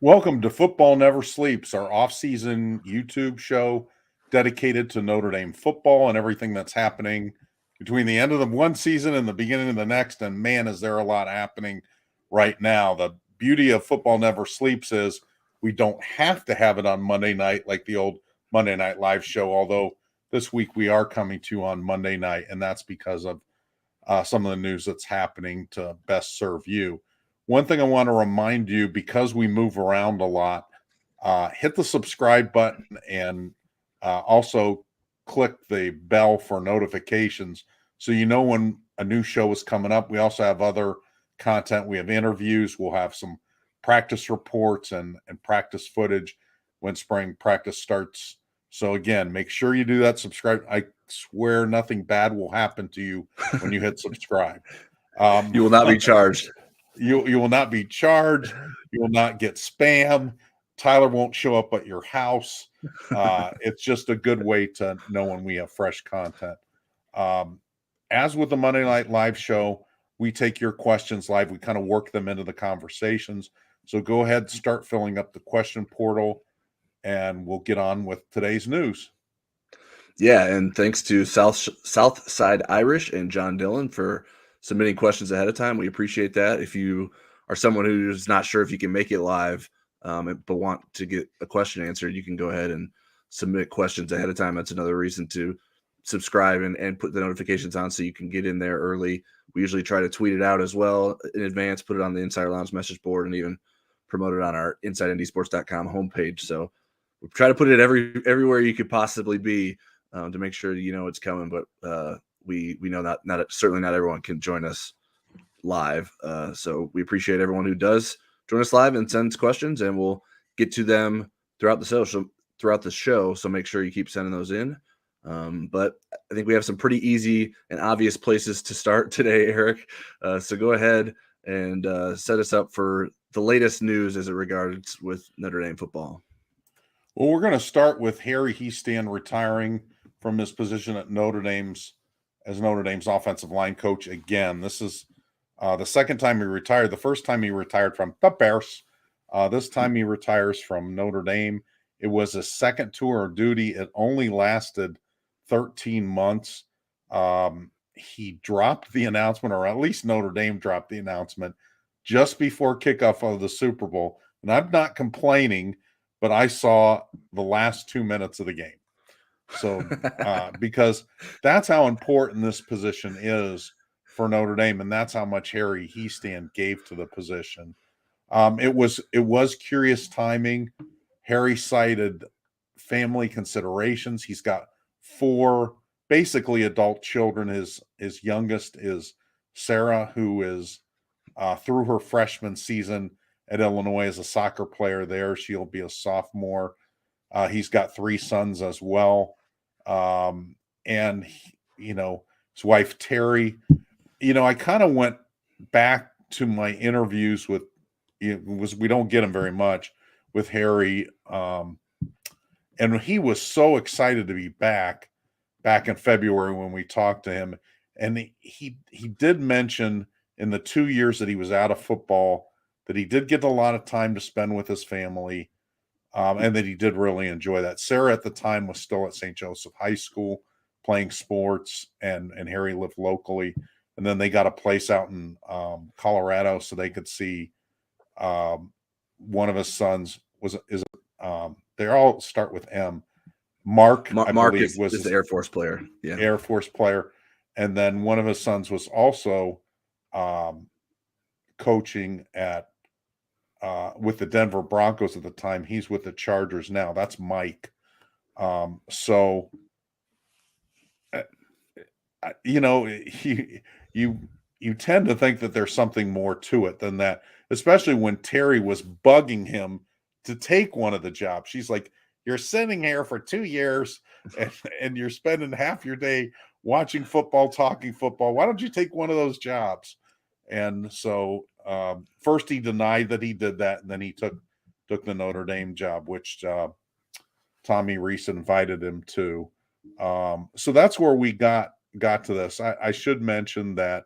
Welcome to Football Never Sleeps, our off-season YouTube show dedicated to Notre Dame football and everything that's happening between the end of the one season and the beginning of the next. And man, is there a lot happening right now. The beauty of Football Never Sleeps is we don't have to have it on Monday night like the old Monday Night Live show, although this week we are coming to you on Monday night, and that's because of some of the news that's happening to best serve you. One thing I want to remind you, because we move around a lot, hit the subscribe button and also click the bell for notifications so you know when a new show is coming up. We also have other content. We have interviews. We'll have some practice reports and practice footage when spring practice starts. So again, make sure you do that. Subscribe. I swear nothing bad will happen to you when you hit subscribe. You will not be charged. You will not be charged. You will not get spam. Tyler won't show up at your house. It's just a good way to know when we have fresh content. As with the Monday Night Live show, we take your questions live. We kind of work them into the conversations. So go ahead and start filling up the question portal, and we'll get on with today's news. Yeah, and thanks to Southside Irish and John Dillon for submitting questions ahead of time. We appreciate that. If you are someone who's not sure if you can make it live, but want to get a question answered, you can go ahead and submit questions ahead of time. That's another reason to subscribe and put the notifications on so you can get in there early. We usually try to tweet it out as well in advance, put it on the Insider Lounge message board, and even promote it on our InsideNDSports.com homepage. So we try to put it everywhere you could possibly be to make sure you know it's coming. But we know certainly not everyone can join us live. So we appreciate everyone who does join us live and sends questions, and we'll get to them throughout the show. So make sure you keep sending those in. But I think we have some pretty easy and obvious places to start today, Eric. So go ahead and set us up for the latest news as it regards with Notre Dame football. Well, we're going to start with Harry Hiestand retiring from his position at Notre Dame's offensive line coach again. This is the second time he retired. The first time he retired from the Bears. This time he retires from Notre Dame. It was his second tour of duty. It only lasted 13 months. He dropped the announcement, or at least Notre Dame dropped the announcement just before kickoff of the Super Bowl. And I'm not complaining, but I saw the last 2 minutes of the game. So because that's how important this position is for Notre Dame, and that's how much Harry Hiestand gave to the position. It was curious timing. Harry cited family considerations. He's got 4 basically adult children. His youngest is Sarah, who is through her freshman season at Illinois as a soccer player there. She'll be a sophomore. He's got 3 sons as well. And his wife, Terry, I kind of went back to my interviews with, we don't get him very much with Harry. And he was so excited to be back in February when we talked to him. And he did mention in the 2 years that he was out of football that he did get a lot of time to spend with his family, and that he did really enjoy that. Sarah at the time was still at St. Joseph High School playing sports, and Harry lived locally. And then they got a place out in Colorado so they could see one of his sons they all start with M. Mark is the Air Force player. Yeah. Air Force player. And then one of his sons was also coaching at with the Denver Broncos at the time. He's with the Chargers now. That's Mike. So you tend to think that there's something more to it than that, especially when Terry was bugging him to take one of the jobs. She's like, you're sitting here for 2 years and you're spending half your day watching football, talking football. Why don't you take one of those jobs? And so first he denied that he did that, and then he took the Notre Dame job, which Tommy Rees invited him to. So that's where we got to this. I should mention that,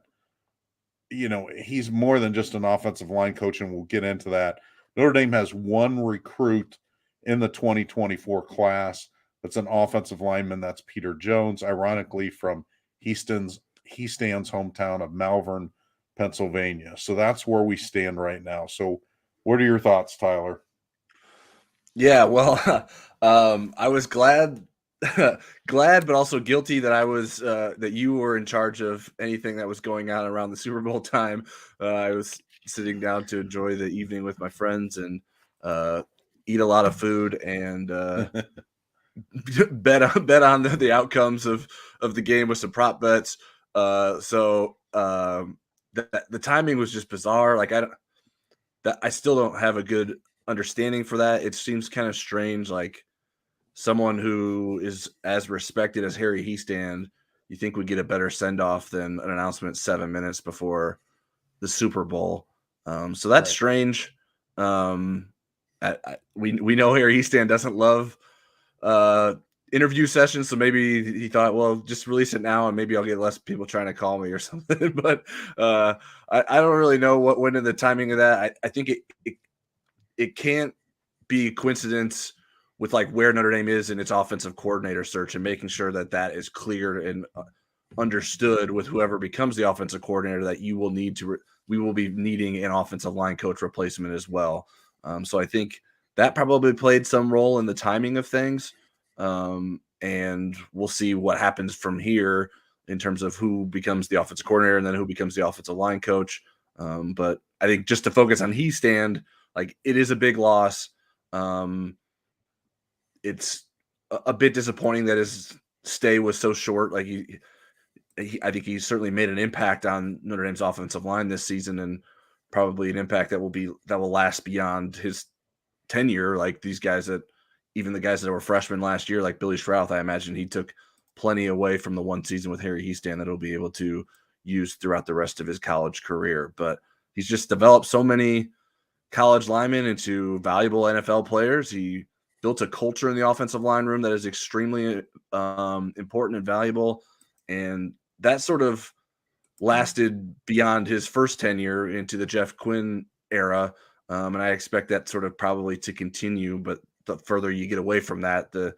he's more than just an offensive line coach, and we'll get into that. Notre Dame has one recruit in the 2024 class. That's an offensive lineman. That's Peter Jones, ironically from Hiestands hometown of Malvern, Pennsylvania. So that's where we stand right now. So what are your thoughts, Tyler? Yeah, well, I was glad, glad, but also guilty that I was that you were in charge of anything that was going on around the Super Bowl time. I was sitting down to enjoy the evening with my friends and eat a lot of food and bet on the outcomes of the game with some prop bets. The timing was just bizarre. Like I still don't have a good understanding for that. It seems kind of strange. Like someone who is as respected as Harry Hiestand, you think would get a better send off than an announcement 7 minutes before the Super Bowl. So that's Right. strange. We know Harry Hiestand doesn't love uh, interview sessions, so maybe he thought, well, just release it now, and maybe I'll get less people trying to call me or something. But I don't really know what went in the timing of that. I think it can't be coincidence with like where Notre Dame is in its offensive coordinator search and making sure that that is clear and understood with whoever becomes the offensive coordinator that you will need to we will be needing an offensive line coach replacement as well. So I think that probably played some role in the timing of things. And we'll see what happens from here in terms of who becomes the offensive coordinator and then who becomes the offensive line coach. But I think just to focus on Hiestand, like it is a big loss. It's a bit disappointing that his stay was so short. Like I think he certainly made an impact on Notre Dame's offensive line this season, and probably an impact that will last beyond his tenure. Like these guys that even the guys that were freshmen last year, like Billy Strouth, I imagine he took plenty away from the one season with Harry Hiestand that he'll be able to use throughout the rest of his college career. But he's just developed so many college linemen into valuable NFL players. He built a culture in the offensive line room that is extremely important and valuable. And that sort of lasted beyond his first tenure into the Jeff Quinn era. And I expect that sort of probably to continue. But the further you get away from that, the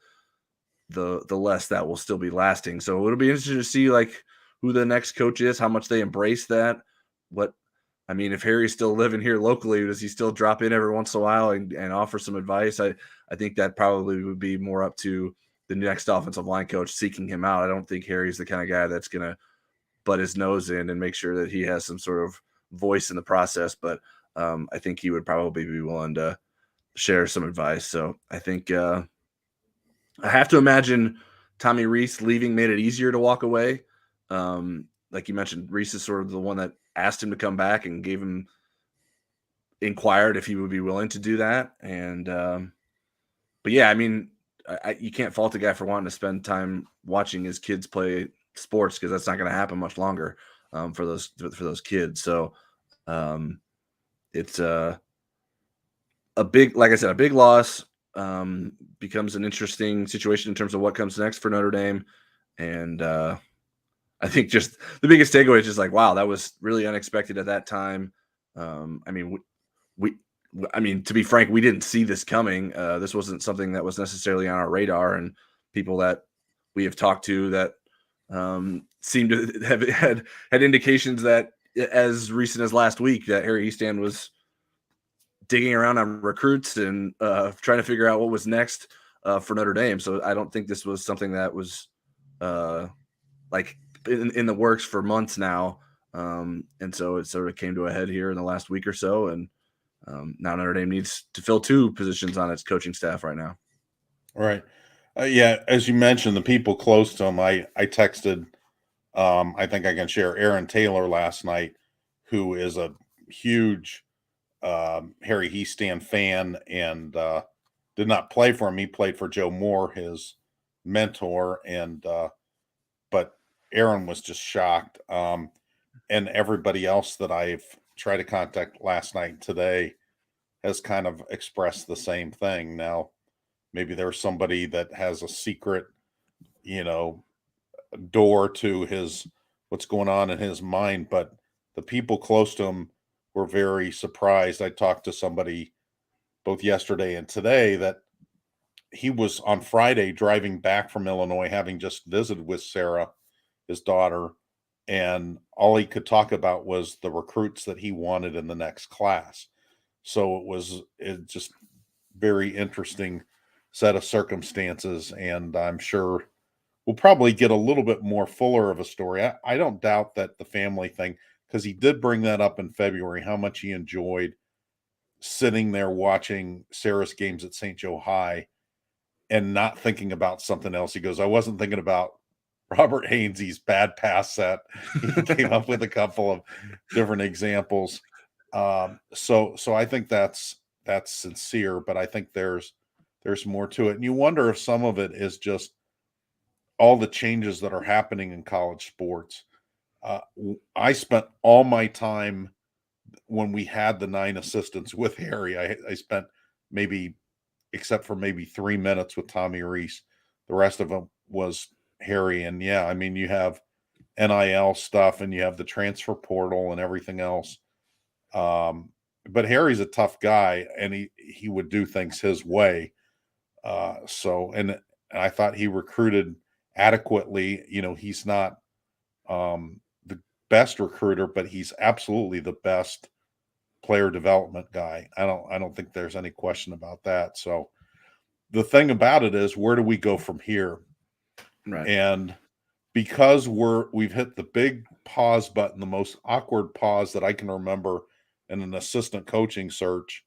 less that will still be lasting. So it'll be interesting to see like who the next coach is, how much they embrace that. What I mean, if Harry's still living here locally, does he still drop in every once in a while and offer some advice? I think that probably would be more up to the next offensive line coach seeking him out. I don't think Harry's the kind of guy that's going to butt his nose in and make sure that he has some sort of voice in the process. But I think he would probably be willing to share some advice. So I think I have to imagine Tommy Rees leaving made it easier to walk away. Like you mentioned, Rees is sort of the one that asked him to come back and inquired if he would be willing to do that. And but yeah, I mean, you can't fault a guy for wanting to spend time watching his kids play sports because that's not going to happen much longer for those kids. So it's a big, like I said, a big loss. Becomes an interesting situation in terms of what comes next for Notre Dame. And I think just the biggest takeaway is just like, wow, that was really unexpected at that time. I mean, I mean, to be frank, we didn't see this coming. This wasn't something that was necessarily on our radar, and people that we have talked to that seem to have had indications that as recent as last week that Harry Hiestand was digging around on recruits and trying to figure out what was next for Notre Dame. So I don't think this was something that was like in the works for months now. And so it sort of came to a head here in the last week or so. And now Notre Dame needs to fill two positions on its coaching staff right now. Right. Yeah, as you mentioned, the people close to him, I texted, I think I can share Aaron Taylor last night, who is a huge Harry Hiestand fan and did not play for him. He played for Joe Moore, his mentor, and but Aaron was just shocked. And everybody else that I've tried to contact last night and today has kind of expressed the same thing. Now, maybe there's somebody that has a secret, door to his what's going on in his mind, but the people close to him were very surprised. I talked to somebody both yesterday and today that he was on Friday driving back from Illinois, having just visited with Sarah, his daughter, and all he could talk about was the recruits that he wanted in the next class. So it just very interesting set of circumstances, and I'm sure we'll probably get a little bit more fuller of a story. I don't doubt that the family thing, because he did bring that up in February, how much he enjoyed sitting there watching Sarah's games at St. Joe High and not thinking about something else. He goes, I wasn't thinking about Robert Hainsey's bad pass set. He came up with a couple of different examples. So I think that's sincere, but I think there's more to it. And you wonder if some of it is just all the changes that are happening in college sports. I spent all my time when we had the 9 assistants with Harry. I spent maybe, except for maybe 3 minutes with Tommy Reese, the rest of them was Harry. And yeah, I mean, you have NIL stuff and you have the transfer portal and everything else. But Harry's a tough guy, and he would do things his way. And I thought he recruited adequately. You know, he's not the best recruiter, but he's absolutely the best player development guy. I don't think there's any question about that. So the thing about it is, where do we go from here? Right. And because we've hit the big pause button, the most awkward pause that I can remember in an assistant coaching search,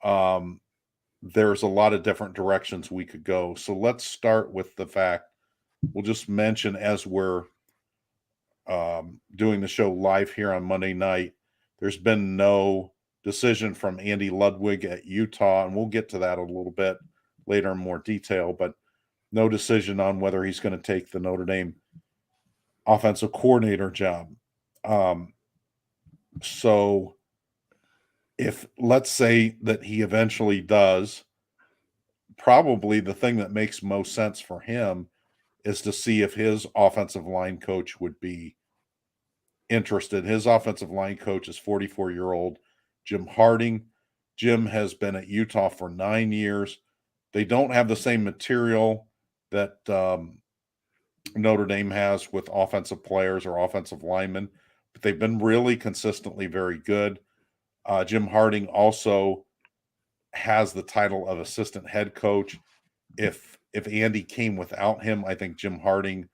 there's a lot of different directions we could go. So let's start with the fact, we'll just mention as we're doing the show live here on Monday night, there's been no decision from Andy Ludwig at Utah, and we'll get to that a little bit later in more detail, but no decision on whether he's going to take the Notre Dame offensive coordinator job. So if, let's say that he eventually does, probably the thing that makes most sense for him is to see if his offensive line coach would be interested. His offensive line coach is 44-year-old Jim Harding. Jim has been at Utah for 9 years. They don't have the same material that Notre Dame has with offensive players or offensive linemen, but they've been really consistently very good. Jim Harding also has the title of assistant head coach. If Andy came without him, I think Jim Harding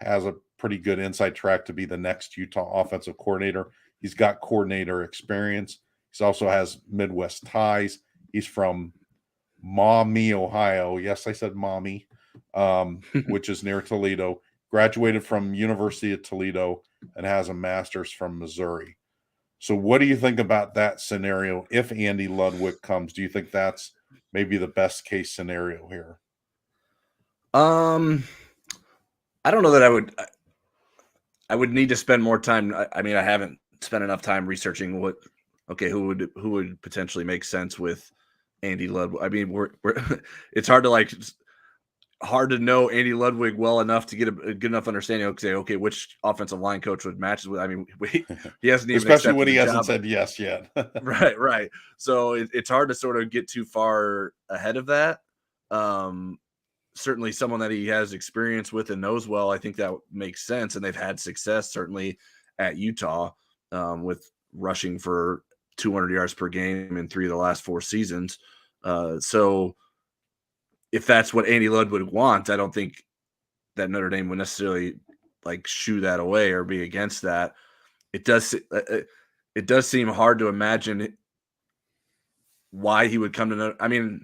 has a pretty good inside track to be the next Utah offensive coordinator. He's got coordinator experience. He also has Midwest ties. He's from Maumee, Ohio. Yes, I said Maumee, which is near Toledo. Graduated from University of Toledo and has a master's from Missouri. So what do you think about that scenario? If Andy Ludwig comes, do you think that's maybe the best case scenario here? I don't know that I would need to spend more time. I mean, I haven't spent enough time researching who would potentially make sense with Andy Ludwig. I mean, we're it's hard to know Andy Ludwig well enough to get a good enough understanding of, say, okay, which offensive line coach would match with. I mean, he hasn't even, especially when he hasn't job. said yes yet. Right. So it's hard to sort of get too far ahead of that. Certainly someone that he has experience with and knows well, I think that makes sense. And they've had success certainly at Utah with rushing for 200 yards per game in 3 of the last 4 seasons. So if that's what Andy Ludwig wants, I don't think that Notre Dame would necessarily shoo that away or be against that. It does seem hard to imagine why he would come to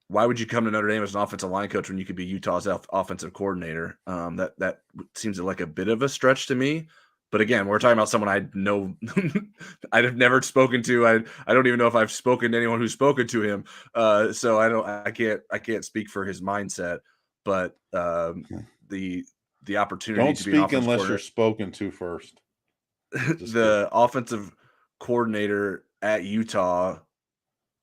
why would you come to Notre Dame as an offensive line coach when you could be Utah's offensive coordinator? That seems like a bit of a stretch to me. But again, we're talking about someone I know I've never spoken to. I don't even know if I've spoken to anyone who's spoken to him. So I can't speak for his mindset. But the opportunity don't to be an speak offensive unless you're spoken to first. The offensive coordinator at Utah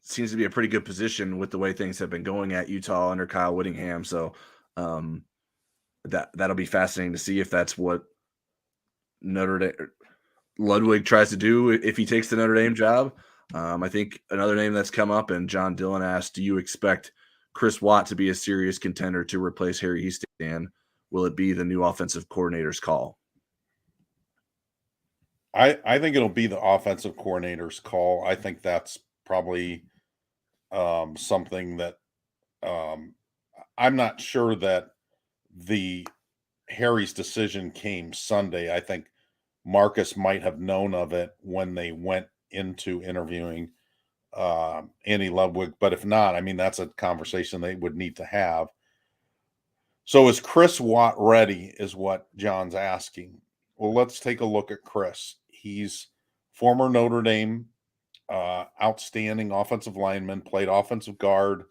seems to be a pretty good position with the way things have been going at Utah under Kyle Whittingham. So that'll be fascinating to see if that's what Notre Dame Ludwig tries to do if he takes the Notre Dame job. I think another name that's come up, and John Dillon asked, do you expect Chris Watt to be a serious contender to replace Harry Hiestand? Will it be the new offensive coordinator's call? I think it'll be the offensive coordinator's call. I think that's probably something that um, I'm not sure that the Harry's decision came Sunday. I think Marcus might have known of it when they went into interviewing Andy Ludwig, but if not, I mean, that's a conversation they would need to have. So is Chris Watt ready, is what John's asking. Well, let's take a look at Chris. He's former Notre Dame outstanding offensive lineman, played offensive guard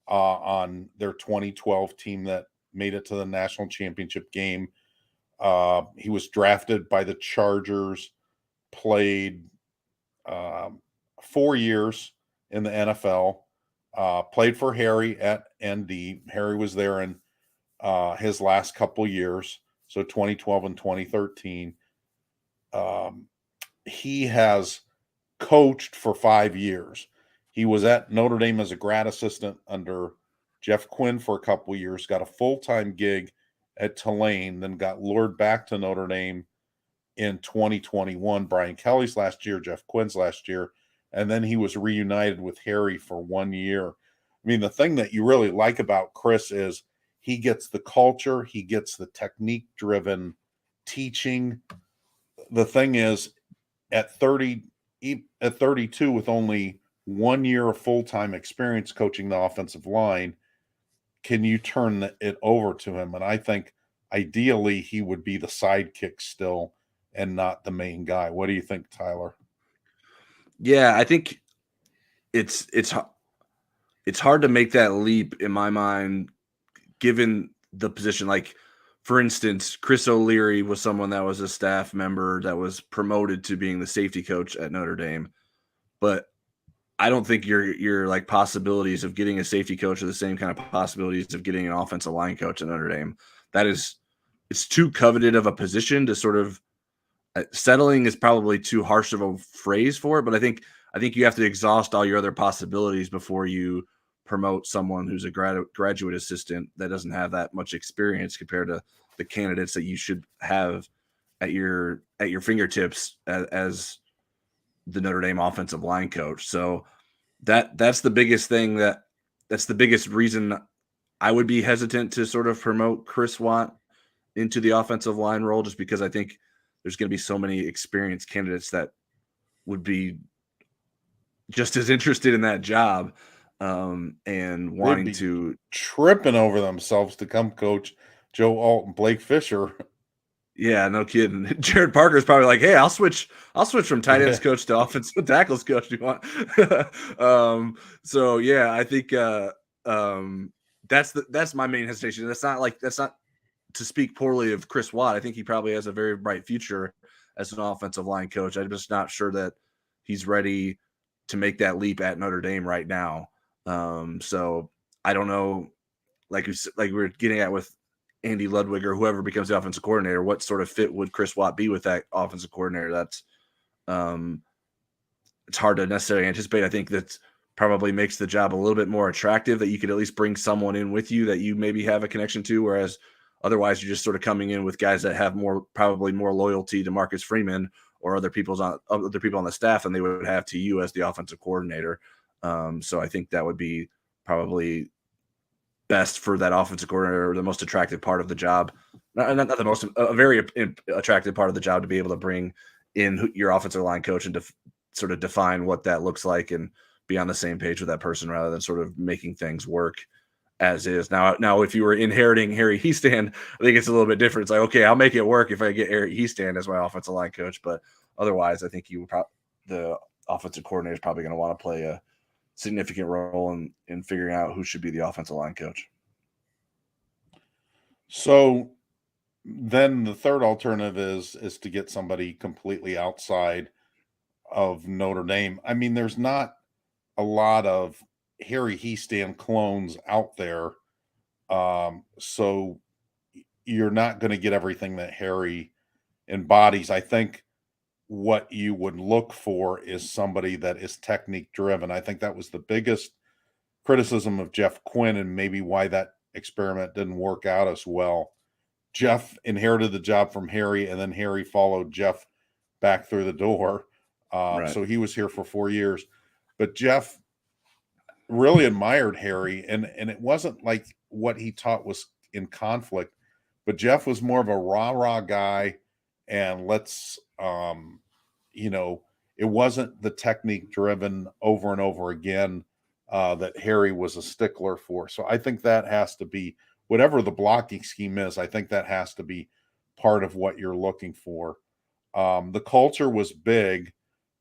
on their 2012 team that made it to the national championship game. He was drafted by the Chargers, played 4 years in the NFL, played for Harry at ND. Harry was there in his last couple years, so 2012 and 2013. He has coached for 5 years. He was at Notre Dame as a grad assistant under Jeff Quinn for a couple years, got a full-time gig at Tulane, then got lured back to Notre Dame in 2021. Brian Kelly's last year, Jeff Quinn's last year, and then he was reunited with Harry for 1 year. I mean, the thing that you really like about Chris is he gets the culture, he gets the technique-driven teaching. The thing is, at 32, with only 1 year of full-time experience coaching the offensive line, can you turn it over to him? And I think ideally he would be the sidekick still and not the main guy. What do you think, Tyler? Yeah, I think it's hard to make that leap in my mind, given the position. Like, for instance, Chris O'Leary was someone that was a staff member that was promoted to being the safety coach at Notre Dame, but I don't think your like possibilities of getting a safety coach are the same kind of possibilities of getting an offensive line coach at Notre Dame. It's too coveted of a position to sort of settling is probably too harsh of a phrase for it, but I think you have to exhaust all your other possibilities before you promote someone who's a graduate assistant that doesn't have that much experience compared to the candidates that you should have at your fingertips as the Notre Dame offensive line coach. So that's the biggest thing that's the biggest reason I would be hesitant to sort of promote Chris Watt into the offensive line role, just because I think there's going to be so many experienced candidates that would be just as interested in that job and wanting to tripping over themselves to come coach Joe Alt and Blake Fisher. Yeah, no kidding. Jared Parker's probably like, "Hey, I'll switch from tight ends coach to offensive tackles coach. Do you want?" So yeah, I think that's my main hesitation. That's not to speak poorly of Chris Watt. I think he probably has a very bright future as an offensive line coach. I'm just not sure that he's ready to make that leap at Notre Dame right now. So I don't know, like we're getting at with Andy Ludwig or whoever becomes the offensive coordinator, what sort of fit would Chris Watt be with that offensive coordinator? That's it's hard to necessarily anticipate. I think that probably makes the job a little bit more attractive, that you could at least bring someone in with you that you maybe have a connection to, whereas otherwise you're just sort of coming in with guys that have probably more loyalty to Marcus Freeman or other people on the staff than they would have to you as the offensive coordinator. So I think that would be probably best for that offensive coordinator, or the most attractive part of the job. Not the most, a very attractive part of the job, to be able to bring in your offensive line coach and sort of define what that looks like and be on the same page with that person, rather than sort of making things work as is. Now, if you were inheriting Harry Hiestand, I think it's a little bit different. It's like, okay, I'll make it work if I get Harry Hiestand as my offensive line coach, but otherwise, I think the offensive coordinator is probably going to want to play a significant role in figuring out who should be the offensive line coach. So then the third alternative is to get somebody completely outside of Notre Dame. I mean, there's not a lot of Harry Hiestand clones out there. So you're not going to get everything that Harry embodies. I think what you would look for is somebody that is technique driven. I think that was the biggest criticism of Jeff Quinn and maybe why that experiment didn't work out as well. Jeff inherited the job from Harry, and then Harry followed Jeff back through the door. Right. So he was here for 4 years. But Jeff really admired Harry, and it wasn't like what he taught was in conflict, but Jeff was more of a rah-rah guy, and it wasn't the technique driven over and over again that Harry was a stickler for. So I think that has to be, whatever the blocking scheme is, I think that has to be part of what you're looking for. The culture was big.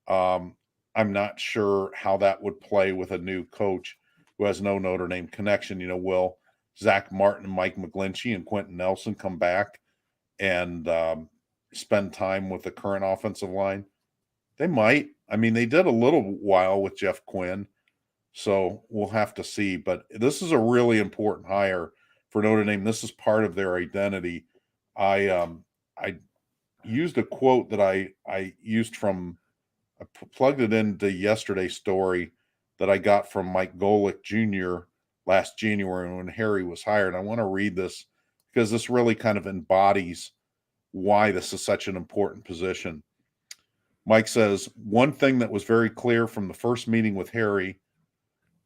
I'm not sure how that would play with a new coach who has no Notre Dame connection. Will Zach Martin and Mike McGlinchey and Quentin Nelson come back and spend time with the current offensive line? They might. I mean, they did a little while with Jeff Quinn, so we'll have to see. But this is a really important hire for Notre Dame. This is part of their identity. I used a quote that I used from, I plugged it into yesterday's story that I got from Mike Golick Jr. last January when Harry was hired. I want to read this because this really kind of embodies why this is such an important position. Mike says, one thing that was very clear from the first meeting with Harry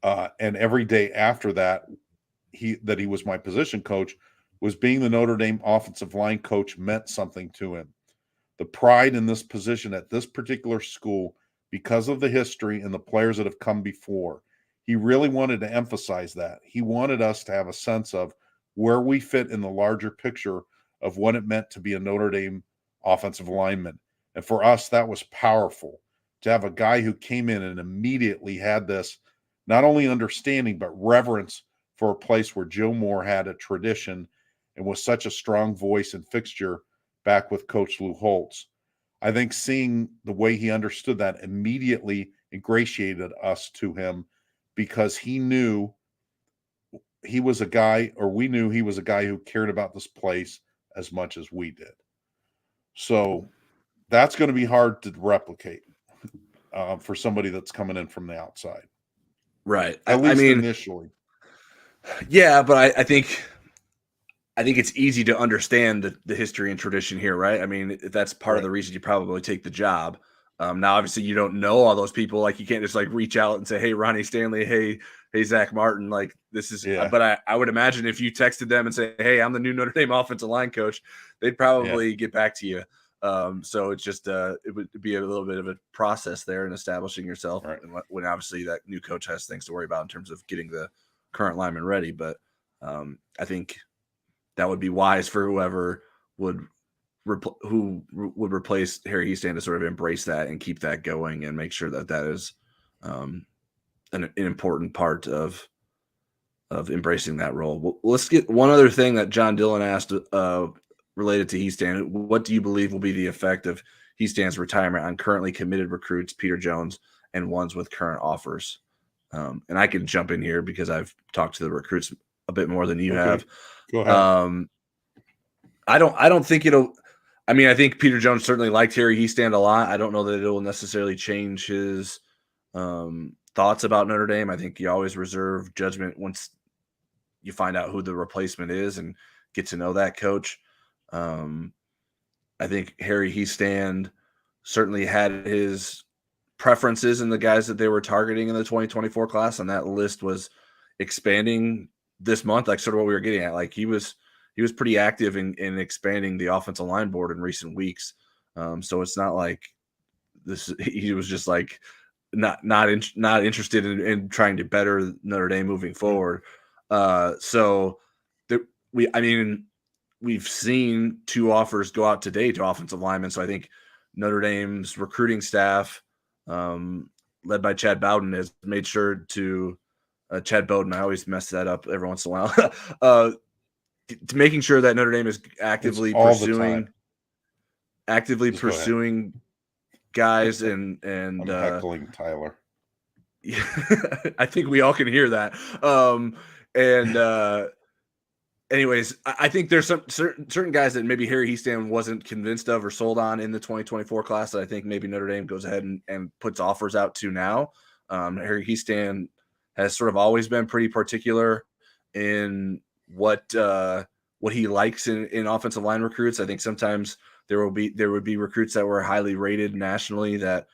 and every day after that, he was my position coach, was being the Notre Dame offensive line coach meant something to him. The pride in this position at this particular school, because of the history and the players that have come before, he really wanted to emphasize that. He wanted us to have a sense of where we fit in the larger picture of what it meant to be a Notre Dame offensive lineman. And for us, that was powerful to have a guy who came in and immediately had this not only understanding, but reverence for a place where Joe Moore had a tradition and was such a strong voice and fixture back with Coach Lou Holtz. I think seeing the way he understood that immediately ingratiated us to him because he knew he was a guy, or we knew he was a guy who cared about this place as much as we did. So that's going to be hard to replicate for somebody that's coming in from the outside. Right. At least initially. Yeah, but I think it's easy to understand the history and tradition here, right? I mean, that's part of the reason you probably take the job. Now, obviously, you don't know all those people. Like, you can't just like reach out and say, "Hey, Ronnie Stanley. Hey, Zach Martin." Like, this is. Yeah. But I would imagine if you texted them and say, "Hey, I'm the new Notre Dame offensive line coach," they'd probably get back to you. So it's just it would be a little bit of a process there in establishing yourself, when obviously that new coach has things to worry about in terms of getting the current lineman ready. But I think that would be wise for whoever would replace Harry Hiestand to sort of embrace that and keep that going and make sure that that is an important part of embracing that role. Well, let's get one other thing that John Dillon asked related to Hiestand. What do you believe will be the effect of Hiestand's retirement on currently committed recruits, Peter Jones, and ones with current offers? And I can jump in here because I've talked to the recruits a bit more than you have. Go ahead. I don't think it'll. I mean, I think Peter Jones certainly liked Harry Hiestand a lot. I don't know that it will necessarily change his thoughts about Notre Dame. I think you always reserve judgment once you find out who the replacement is and get to know that coach. I think Harry Hiestand certainly had his preferences in the guys that they were targeting in the 2024 class, and that list was expanding this month, like sort of what we were getting at. Like, he was pretty active in expanding the offensive line board in recent weeks. So it's not like he was just like not interested in trying to better Notre Dame moving forward. We've seen 2 offers go out today to offensive linemen. So I think Notre Dame's recruiting staff, led by Chad Bowden, has made sure to Chad Bowden. I always mess that up every once in a while. To making sure that Notre Dame is actively pursuing guys and I'm heckling Tyler. I think we all can hear that. anyways, I think there's some certain guys that maybe Harry Hiestand wasn't convinced of or sold on in the 2024 class that I think maybe Notre Dame goes ahead and puts offers out to now. Harry Hiestand has sort of always been pretty particular in what he likes in offensive line recruits. I think sometimes there would be recruits that were highly rated nationally that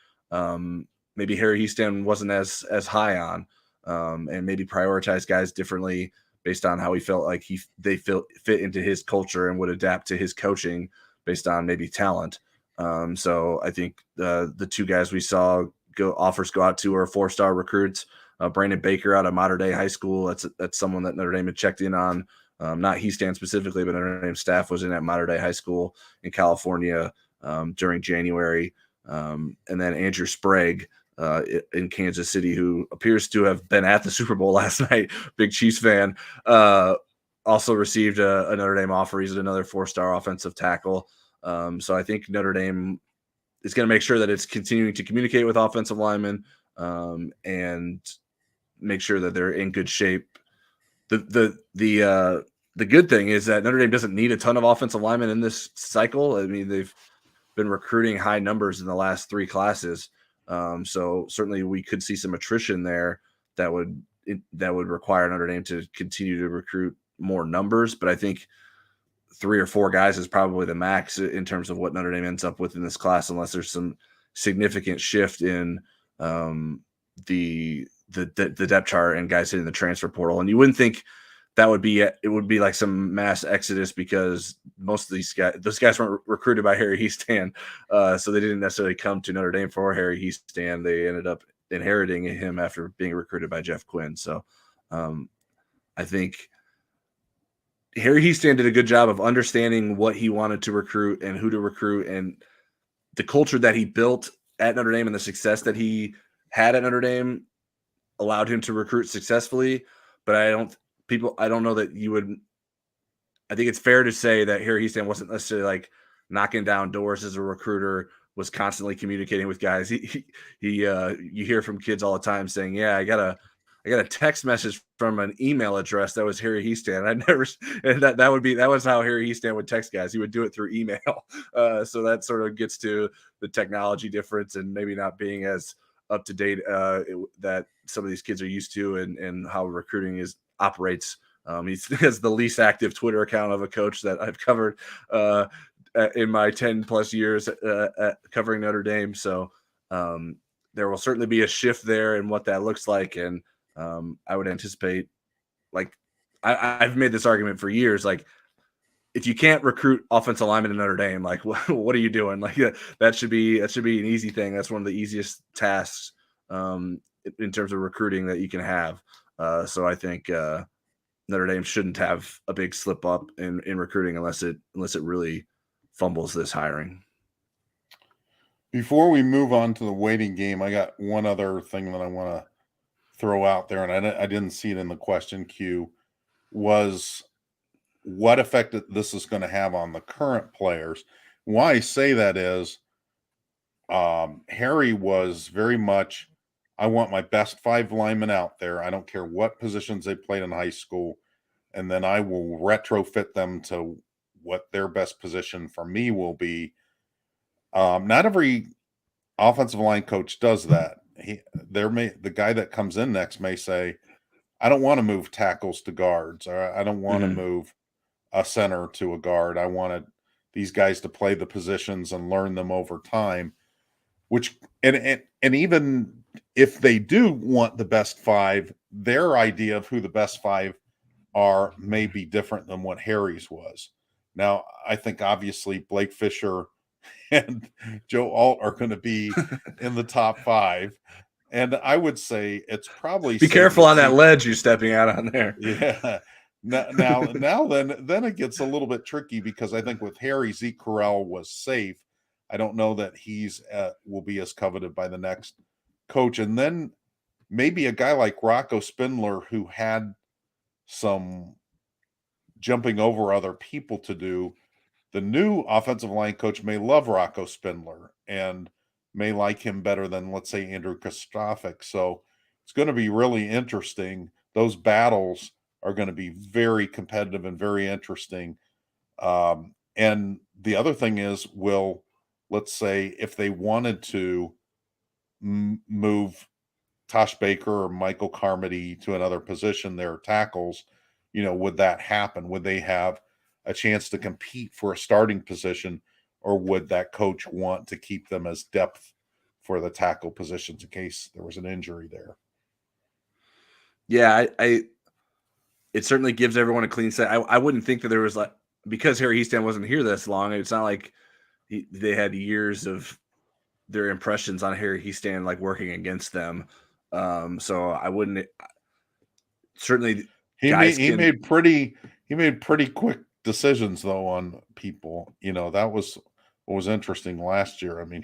maybe Harry Hiestand wasn't as high on, and maybe prioritize guys differently based on how he felt like they fit into his culture and would adapt to his coaching based on maybe talent. So I think the two guys we saw offers go out to are 4-star recruits. Brandon Baker out of Mater Dei High School. That's someone that Notre Dame had checked in on. Not Hiestand specifically, but Notre Dame staff was in at Mater Dei High School in California during January. And then Andrew Sprague in Kansas City, who appears to have been at the Super Bowl last night, big Chiefs fan, also received a Notre Dame offer. He's another 4-star offensive tackle. So I think Notre Dame is going to make sure that it's continuing to communicate with offensive linemen and make sure that they're in good shape. The good thing is that Notre Dame doesn't need a ton of offensive linemen in this cycle. I mean, they've been recruiting high numbers in the last 3 classes. So certainly we could see some attrition there that would require Notre Dame to continue to recruit more numbers. But I think 3 or 4 guys is probably the max in terms of what Notre Dame ends up with in this class, unless there's some significant shift in the depth chart and guys hitting the transfer portal. And you wouldn't think that would be like some mass exodus because most of those guys weren't recruited by Harry Hiestand, so they didn't necessarily come to Notre Dame for Harry Hiestand. They ended up inheriting him after being recruited by Jeff Quinn. So I think Harry Hiestand did a good job of understanding what he wanted to recruit and who to recruit, and the culture that he built at Notre Dame and the success that he had at Notre Dame allowed him to recruit successfully. But I don't know that you would. I think it's fair to say that Harry Hiestand wasn't necessarily like knocking down doors as a recruiter, was constantly communicating with guys. You hear from kids all the time saying, "Yeah, I got a text message from an email address that was Harry Hiestand." And that was how Harry Hiestand would text guys. He would do it through email. So that sort of gets to the technology difference and maybe not being as up to date that some of these kids are used to, and how recruiting operates. He has the least active Twitter account of a coach that I've covered in my 10 plus years covering Notre Dame. So there will certainly be a shift there in what that looks like. And I would anticipate, like, I've made this argument for years, like, if you can't recruit offensive linemen in Notre Dame, like, what are you doing? Like, that should be an easy thing. That's one of the easiest tasks in terms of recruiting that you can have. So I think Notre Dame shouldn't have a big slip up in recruiting unless it really fumbles this hiring. Before we move on to the waiting game, I got one other thing that I want to throw out there, and I didn't see it in the question queue, was what effect this is going to have on the current players. Why I say that is Harry was very much, I want my best 5 linemen out there. I don't care what positions they played in high school, and then I will retrofit them to what their best position for me will be. Not every offensive line coach does that. The guy that comes in next may say, I don't want to move tackles to guards, or I don't want to move a center to a guard. I wanted these guys to play the positions and learn them over time, which, and even if they do want the best 5, their idea of who the best 5 are may be different than what Harry's was. Now, I think obviously Blake Fisher and Joe Alt are going to be in the top 5. And I would say it's probably be careful on that ledge you're stepping out on there. Yeah. Now then it gets a little bit tricky, because I think with Harry, Zeke Correll was safe. I don't know that he's will be as coveted by the next coach. And then maybe a guy like Rocco Spindler, who had some jumping over other people to do. The new offensive line coach may love Rocco Spindler and may like him better than, let's say, Andrew Kostofik. So it's going to be really interesting, those battles are going to be very competitive and very interesting. And the other thing is, let's say if they wanted to move Tosh Baker or Michael Carmody to another position, their tackles, would that happen? Would they have a chance to compete for a starting position, or would that coach want to keep them as depth for the tackle positions in case there was an injury there? Yeah, it certainly gives everyone a clean set. I wouldn't think that there was because Harry Hiestand wasn't here this long. It's not like they had years of their impressions on Harry Hiestand working against them. So I wouldn't certainly he guys made he can made pretty he made pretty quick decisions though on people. That was what was interesting last year. I mean,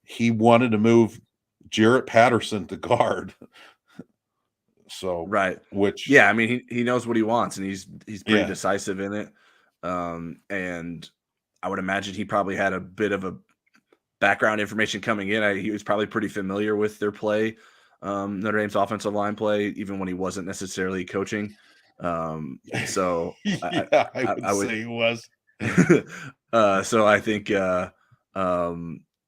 he wanted to move Jarrett Patterson to guard. So right. which Yeah, I mean he knows what he wants and he's pretty yeah. decisive in it. And I would imagine he probably had a bit of a background information coming in. He was probably pretty familiar with their play, Notre Dame's offensive line play, even when he wasn't necessarily coaching. So Yeah, I I would say he was. so I think that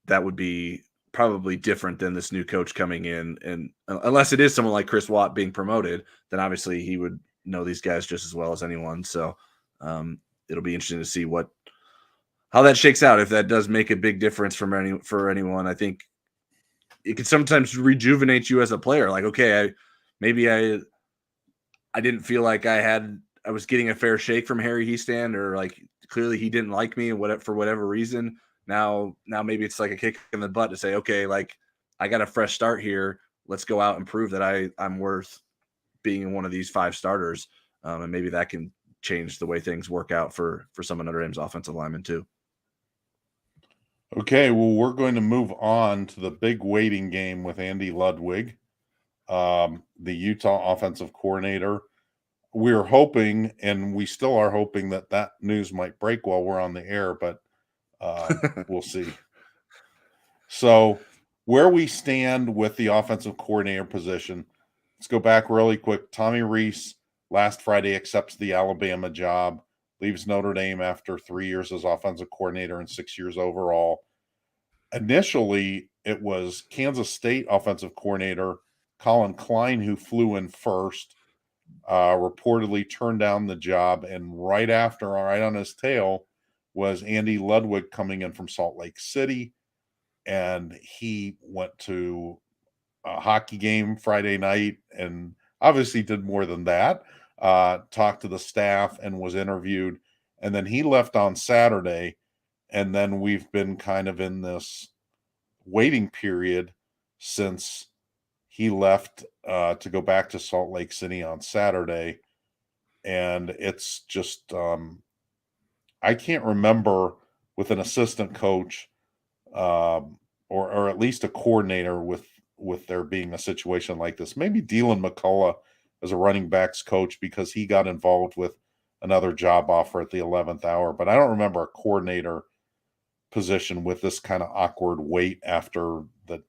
would be probably different than this new coach coming in, and unless it is someone like Chris Watt being promoted, then obviously he would know these guys just as well as anyone. So it'll be interesting to see how that shakes out. If that does make a big difference for anyone, I think it can sometimes rejuvenate you as a player. Like, okay, maybe I didn't feel like I was getting a fair shake from Harry Hiestand, or clearly he didn't like me and for whatever reason. Now maybe it's like a kick in the butt to say, okay, I got a fresh start here. Let's go out and prove that I'm worth being one of these 5 starters. And maybe that can change the way things work out for some of Notre Dame's offensive linemen too. Okay, well, we're going to move on to the big waiting game with Andy Ludwig, the Utah offensive coordinator. We're hoping, and we still are hoping, that news might break while we're on the air, but we'll see. So, where we stand with the offensive coordinator position, let's go back really quick. Tommy Rees last Friday accepts the Alabama job, leaves Notre Dame after 3 years as offensive coordinator and 6 years overall. Initially, it was Kansas State offensive coordinator Colin Klein who flew in first, reportedly turned down the job, and right on his tail, was Andy Ludwig coming in from Salt Lake City, and he went to a hockey game Friday night and obviously did more than that, talked to the staff and was interviewed, and then he left on Saturday, and then we've been kind of in this waiting period since he left to go back to Salt Lake City on Saturday. And it's just, I can't remember with an assistant coach or at least a coordinator with there being a situation like this. Maybe Dylan McCullough as a running backs coach because he got involved with another job offer at the 11th hour. But I don't remember a coordinator position with this kind of awkward wait after the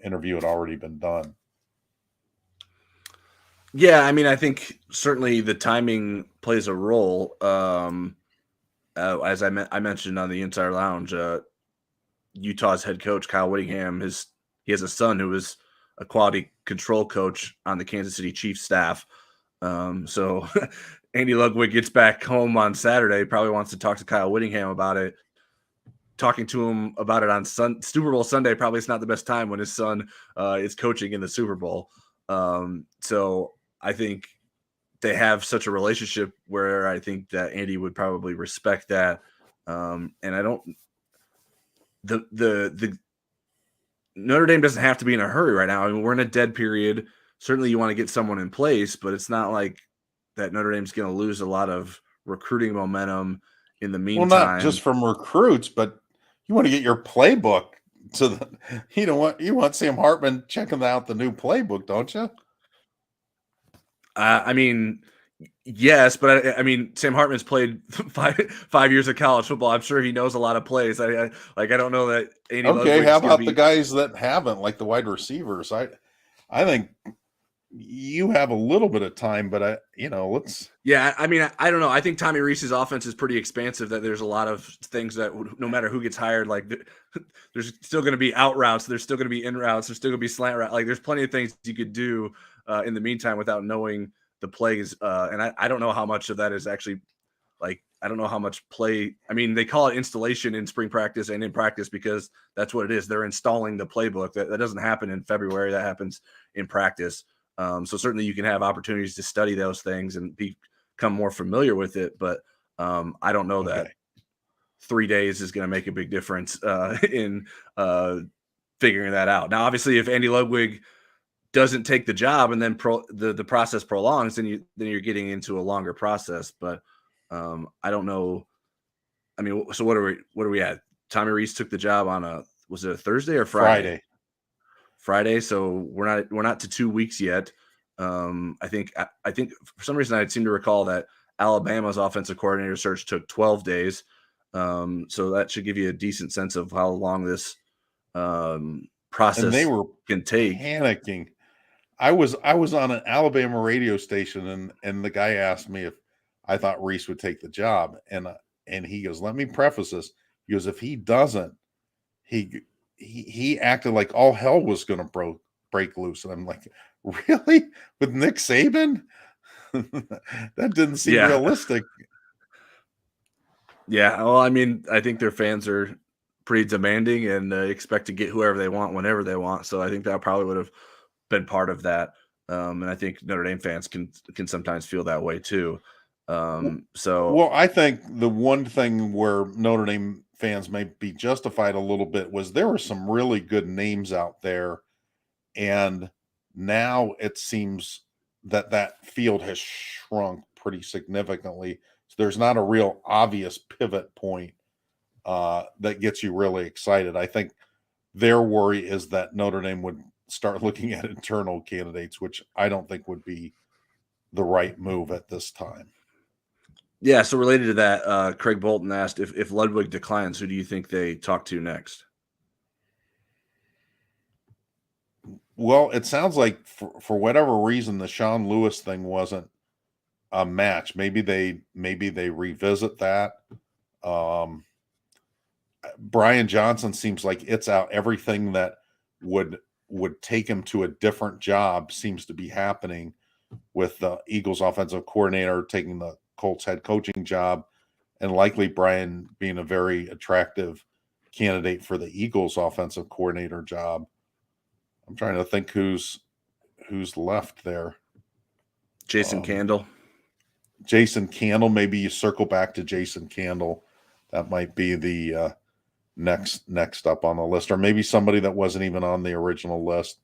interview had already been done. Yeah, I mean, I think certainly the timing plays a role. As I mentioned on the Insider Lounge, Utah's head coach Kyle Whittingham he has a son who is a quality control coach on the Kansas City Chiefs staff. So Andy Ludwig gets back home on Saturday, probably wants to talk to Kyle Whittingham about it. Talking to him about it on Super Bowl Sunday probably is not the best time when his son is coaching in the Super Bowl. So I think they have such a relationship where I think that Andy would probably respect that. And I don't the Notre Dame doesn't have to be in a hurry right now. I mean, we're in a dead period. Certainly you want to get someone in place, but it's not like that Notre Dame's going to lose a lot of recruiting momentum in the meantime. Well, not just from recruits, but you want to get your playbook to the, you want Sam Hartman checking out the new playbook, don't you? I mean, yes, but I mean, Sam Hartman's played 5 years of college football. I'm sure he knows a lot of plays. I don't know that Andy. Okay, how about the guys that haven't, like the wide receivers? I think you have a little bit of time, but let's. Yeah, I mean, I don't know. I think Tommy Rees's offense is pretty expansive. That there's a lot of things that no matter who gets hired, like there's still going to be out routes, there's still going to be in routes, there's still going to be slant route. Like there's plenty of things you could do in the meantime without knowing the plays. And I don't know how much of that is actually like I don't know how much play. I mean, they call it installation in spring practice and in practice because that's what it is. They're installing the playbook. That doesn't happen in February. That happens in practice. So certainly you can have opportunities to study those things and become more familiar with it. But I don't know that 3 days is going to make a big difference in figuring that out. Now, obviously, if Andy Ludwig doesn't take the job and then the process prolongs, then you're getting into a longer process. But I don't know. I mean, so what are we at? Tommy Rees took the job on was it a Thursday or Friday? Friday. So we're not to 2 weeks yet. I think for some reason I seem to recall that Alabama's offensive coordinator search took 12 days. So that should give you a decent sense of how long this process and they were can take. Panicking. I was on an Alabama radio station, and the guy asked me if I thought Rees would take the job, and he goes, "Let me preface this." He goes, "If he doesn't, he acted like all hell was going to break loose," and I'm like, "Really? With Nick Saban? That didn't seem realistic." Yeah, well, I mean, I think their fans are pretty demanding and expect to get whoever they want whenever they want. So I think that probably would have been part of that. And I think Notre Dame fans can sometimes feel that way too. Well, I think the one thing where Notre Dame fans may be justified a little bit was there were some really good names out there, and now it seems that field has shrunk pretty significantly. So there's not a real obvious pivot point that gets you really excited. I think their worry is that Notre Dame would start looking at internal candidates, which I don't think would be the right move at this time. Yeah, so related to that, Craig Bolton asked if Ludwig declines, who do you think they talk to next? Well, it sounds like for whatever reason, the Sean Lewis thing wasn't a match. Maybe they revisit that. Brian Johnson seems like it's out. Everything that would take him to a different job seems to be happening, with the Eagles offensive coordinator taking the Colts head coaching job, and likely Brian being a very attractive candidate for the Eagles offensive coordinator job. I'm trying to think who's left there. Jason Candle. Jason Candle. Maybe you circle back to Jason Candle. That might be the next up on the list, or maybe somebody that wasn't even on the original list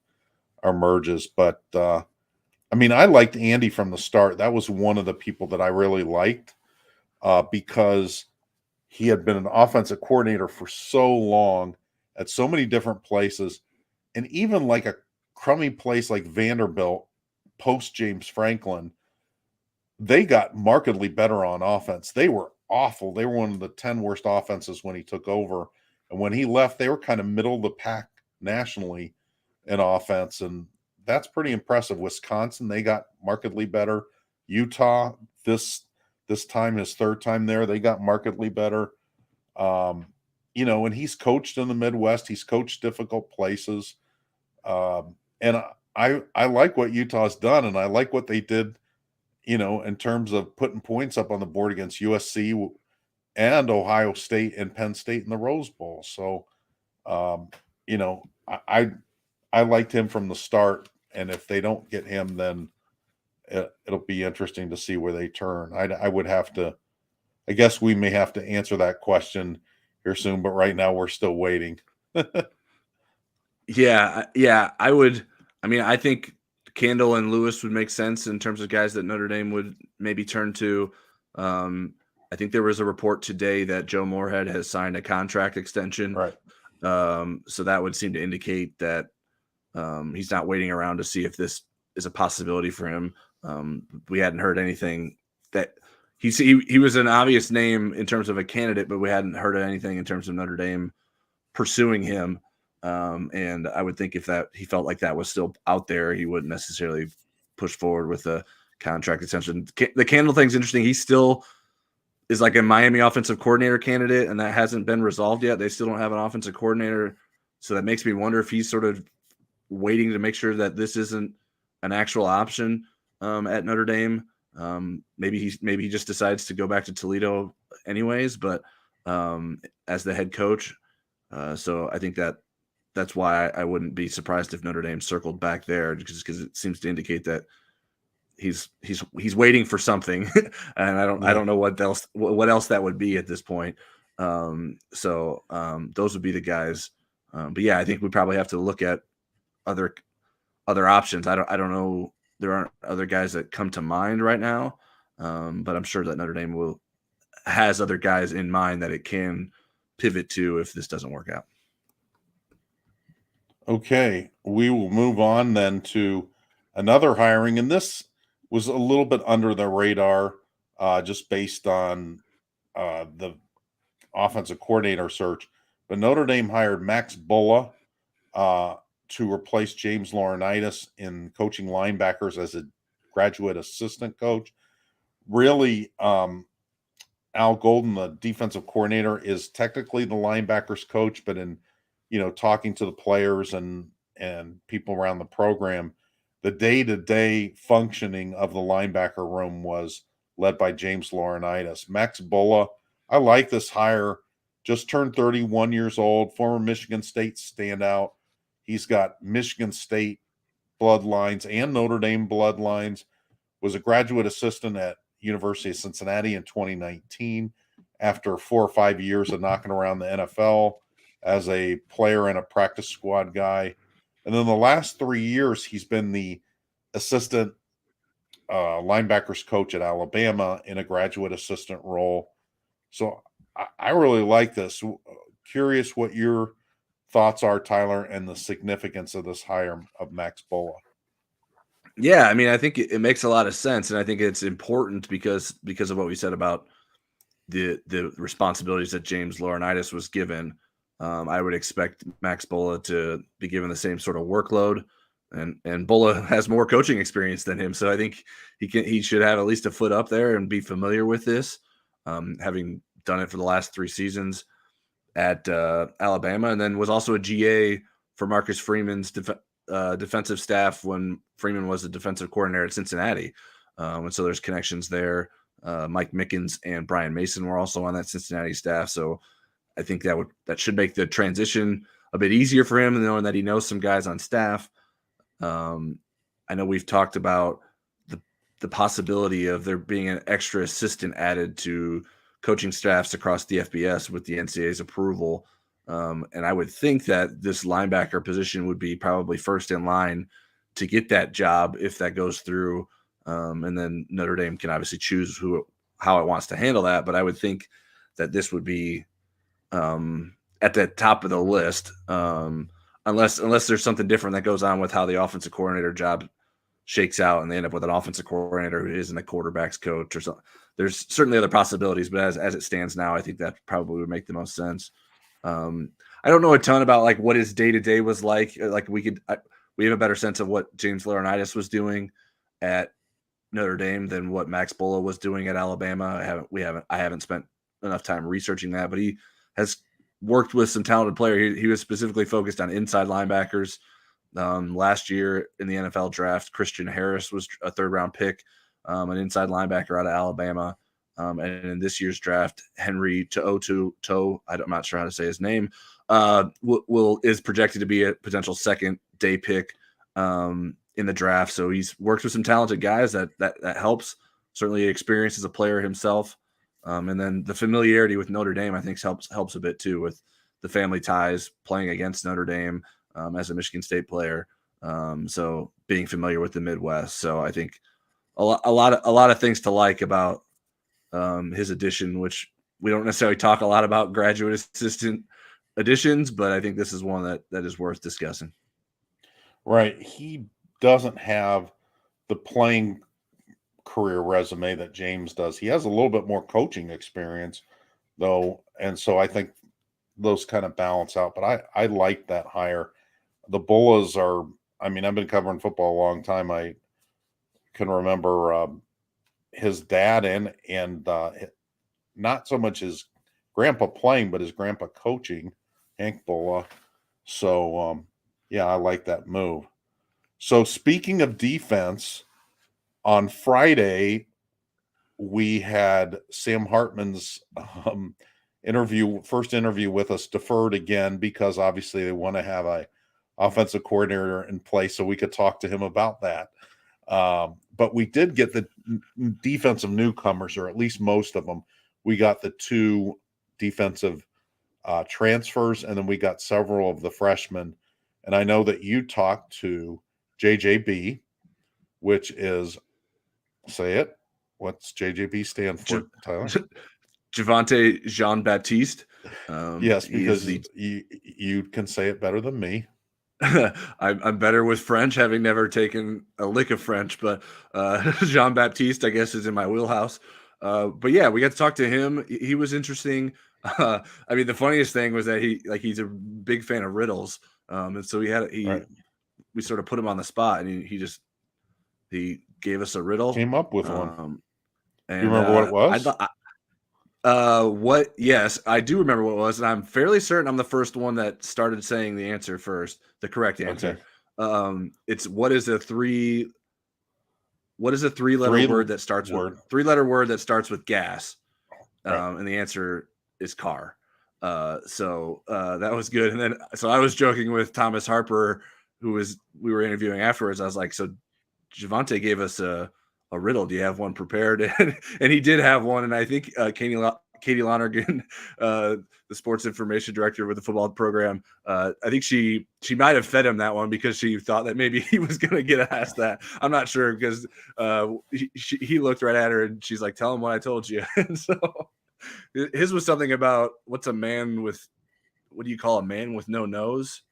emerges. But I mean, I liked Andy from the start. That was one of the people that I really liked because he had been an offensive coordinator for so long at so many different places. And even like a crummy place like Vanderbilt, post James Franklin, they got markedly better on offense. They were awful. They were one of the 10 worst offenses when he took over. And when he left, they were kind of middle of the pack nationally in offense. And that's pretty impressive. Wisconsin, they got markedly better. Utah, this time, his third time there, they got markedly better. And he's coached in the Midwest. He's coached difficult places. And I like what Utah's done, and I like what they did, in terms of putting points up on the board against USC and Ohio State and Penn State in the Rose Bowl. So, I liked him from the start, and if they don't get him, then it'll be interesting to see where they turn. I guess we may have to answer that question here soon, but right now we're still waiting. Yeah, I would. I mean, I think Candle and Lewis would make sense in terms of guys that Notre Dame would maybe turn to. I think there was a report today that Joe Moorhead has signed a contract extension. Right. So that would seem to indicate that he's not waiting around to see if this is a possibility for him. We hadn't heard anything that he was an obvious name in terms of a candidate, but we hadn't heard anything in terms of Notre Dame pursuing him. And I would think if he felt like that was still out there, he wouldn't necessarily push forward with a contract extension. The Candle thing's interesting. He still is like a Miami offensive coordinator candidate, and that hasn't been resolved yet. They still don't have an offensive coordinator. So that makes me wonder if he's sort of waiting to make sure that this isn't an actual option at Notre Dame. Maybe he just decides to go back to Toledo anyways, but as the head coach. So I think that's why I wouldn't be surprised if Notre Dame circled back there, because it seems to indicate that he's waiting for something, and I don't know what else that would be at this point. So those would be the guys. But yeah, I think we probably have to look at other options. I don't know. There aren't other guys that come to mind right now, but I'm sure that Notre Dame has other guys in mind that it can pivot to if this doesn't work out. Okay, we will move on then to another hiring, and this was a little bit under the radar, just based on the offensive coordinator search. But Notre Dame hired Max Bulla to replace James Laurinaitis in coaching linebackers as a graduate assistant coach. Really, Al Golden, the defensive coordinator, is technically the linebackers coach, but in talking to the players and people around the program, the day-to-day functioning of the linebacker room was led by James Laurinaitis. Max Bulla, I like this hire. Just turned 31 years old, former Michigan State standout. He's got Michigan State bloodlines and Notre Dame bloodlines. Was a graduate assistant at University of Cincinnati in 2019 after 4 or 5 years of knocking around the NFL as a player and a practice squad guy. And then the last 3 years, he's been the assistant linebackers coach at Alabama in a graduate assistant role. So I really like this. Curious what your thoughts are, Tyler, and the significance of this hire of Max Bulla. Yeah, I mean, I think it makes a lot of sense, and I think it's important because of what we said about the responsibilities that James Laurinaitis was given. I would expect Max Bulla to be given the same sort of workload, and Bulla has more coaching experience than him, so I think he should have at least a foot up there and be familiar with this, having done it for the last 3 seasons at Alabama, and then was also a GA for Marcus Freeman's defensive staff when Freeman was the defensive coordinator at Cincinnati, and so there's connections there. Mike Mickens and Brian Mason were also on that Cincinnati staff, so I think that should make the transition a bit easier for him, knowing that he knows some guys on staff. I know we've talked about the possibility of there being an extra assistant added to coaching staffs across the FBS with the NCAA's approval. And I would think that this linebacker position would be probably first in line to get that job if that goes through. And then Notre Dame can obviously choose how it wants to handle that. But I would think that this would be at the top of the list, unless there's something different that goes on with how the offensive coordinator job shakes out and they end up with an offensive coordinator who isn't a quarterback's coach or something. There's certainly other possibilities, but as it stands now, I think that probably would make the most sense. I don't know a ton about like what his day-to-day was like. Like we have a better sense of what James Laurinaitis was doing at Notre Dame than what Max Bulla was doing at Alabama. I haven't spent enough time researching that, but he has worked with some talented players. He was specifically focused on inside linebackers. Last year in the NFL draft, Christian Harris was a 3rd-round pick, an inside linebacker out of Alabama. And in this year's draft, Henry To'o, I'm not sure how to say his name, is projected to be a potential 2nd-day pick in the draft. So he's worked with some talented guys that helps. Certainly experience as a player himself. And then the familiarity with Notre Dame, I think, helps a bit too, with the family ties, playing against Notre Dame as a Michigan State player. So being familiar with the Midwest. So I think a lot of things to like about his addition, which we don't necessarily talk a lot about graduate assistant additions, but I think this is one that is worth discussing. Right. He doesn't have the playing career resume that James does. He has a little bit more coaching experience, though, and so I think those kind of balance out. But I like that hire. The Bullas are, I mean, I've been covering football a long time. I can remember his dad and not so much his grandpa playing, but his grandpa coaching, Hank Bulla. So yeah, I like that move. So speaking of defense, on Friday we had Sam Hartman's first interview with us deferred again because obviously they want to have a offensive coordinator in place so we could talk to him about that. But we did get the defensive newcomers, or at least most of them. We got the 2 defensive transfers, and then we got several of the freshmen. And I know that you talked to JJB, which is, say it. What's JJB stand for, Tyler? Javante Jean-Baptiste. Yes, because you can say it better than me. I'm better with French, having never taken a lick of French, but Jean-Baptiste, I guess, is in my wheelhouse. But yeah, we got to talk to him. He was interesting. I mean, the funniest thing was that he's a big fan of riddles. And so we sort of put him on the spot, and he gave us a riddle. Came up with one. And you remember what it was? Yes, I do remember what it was, and I'm fairly certain I'm the first one that started saying the answer first, the correct answer. Okay. It's what is a three-letter word that starts with gas? Right. And the answer is car. So that was good. And then so I was joking with Thomas Harper, we were interviewing afterwards. I was like, so Javante gave us a riddle. Do you have one prepared? And he did have one. And I think Katie Lonergan, the sports information director with the football program, I think she might have fed him that one because she thought that maybe he was going to get asked that. I'm not sure because he looked right at her and she's like, tell him what I told you. And so his was something about what do you call a man with no nose?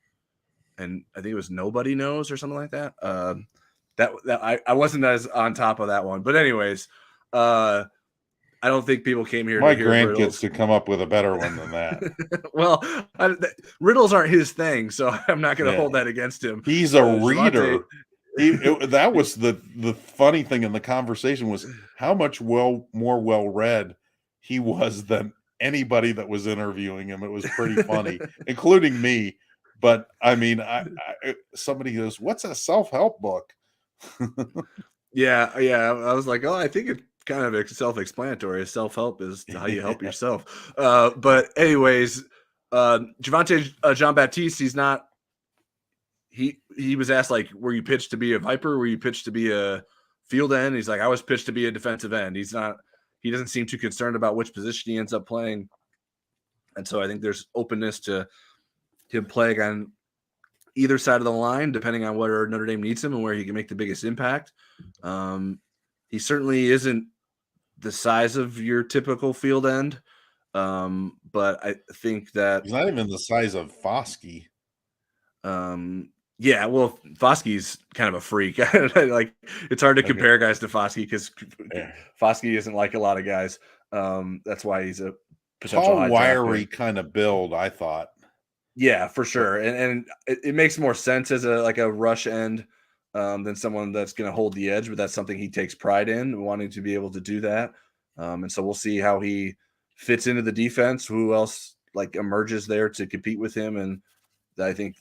And I think it was nobody knows or something like that. That I wasn't as on top of that one, but anyways, I don't think people came here. My grant gets to come up with a better one than that. Well, riddles aren't his thing, so I'm not going to hold that against him. He's a reader. That was the funny thing in the conversation was how much more well-read he was than anybody that was interviewing him. It was pretty funny, including me. But I mean, somebody goes, "What's a self-help book?" Yeah. I was like, oh, I think it's kind of self-explanatory. Self-help is how you help yourself. But anyways, Javante Jean-Baptiste, he's not. He was asked, like, were you pitched to be a Viper? Were you pitched to be a field end? He's like, I was pitched to be a defensive end. He doesn't seem too concerned about which position he ends up playing. And so I think there's openness to him playing on either side of the line, depending on where Notre Dame needs him and where he can make the biggest impact. He certainly isn't the size of your typical field end. But I think that he's not even the size of Foskey. Yeah, well, Foskey's kind of a freak. Like, it's hard to compare guys to Foskey because Foskey isn't like a lot of guys. That's why he's a potential tall, wiry kind of build, I thought. Yeah, for sure, and it makes more sense as a rush end than someone that's going to hold the edge. But that's something he takes pride in, wanting to be able to do that. And so we'll see how he fits into the defense. Who else emerges there to compete with him? And I think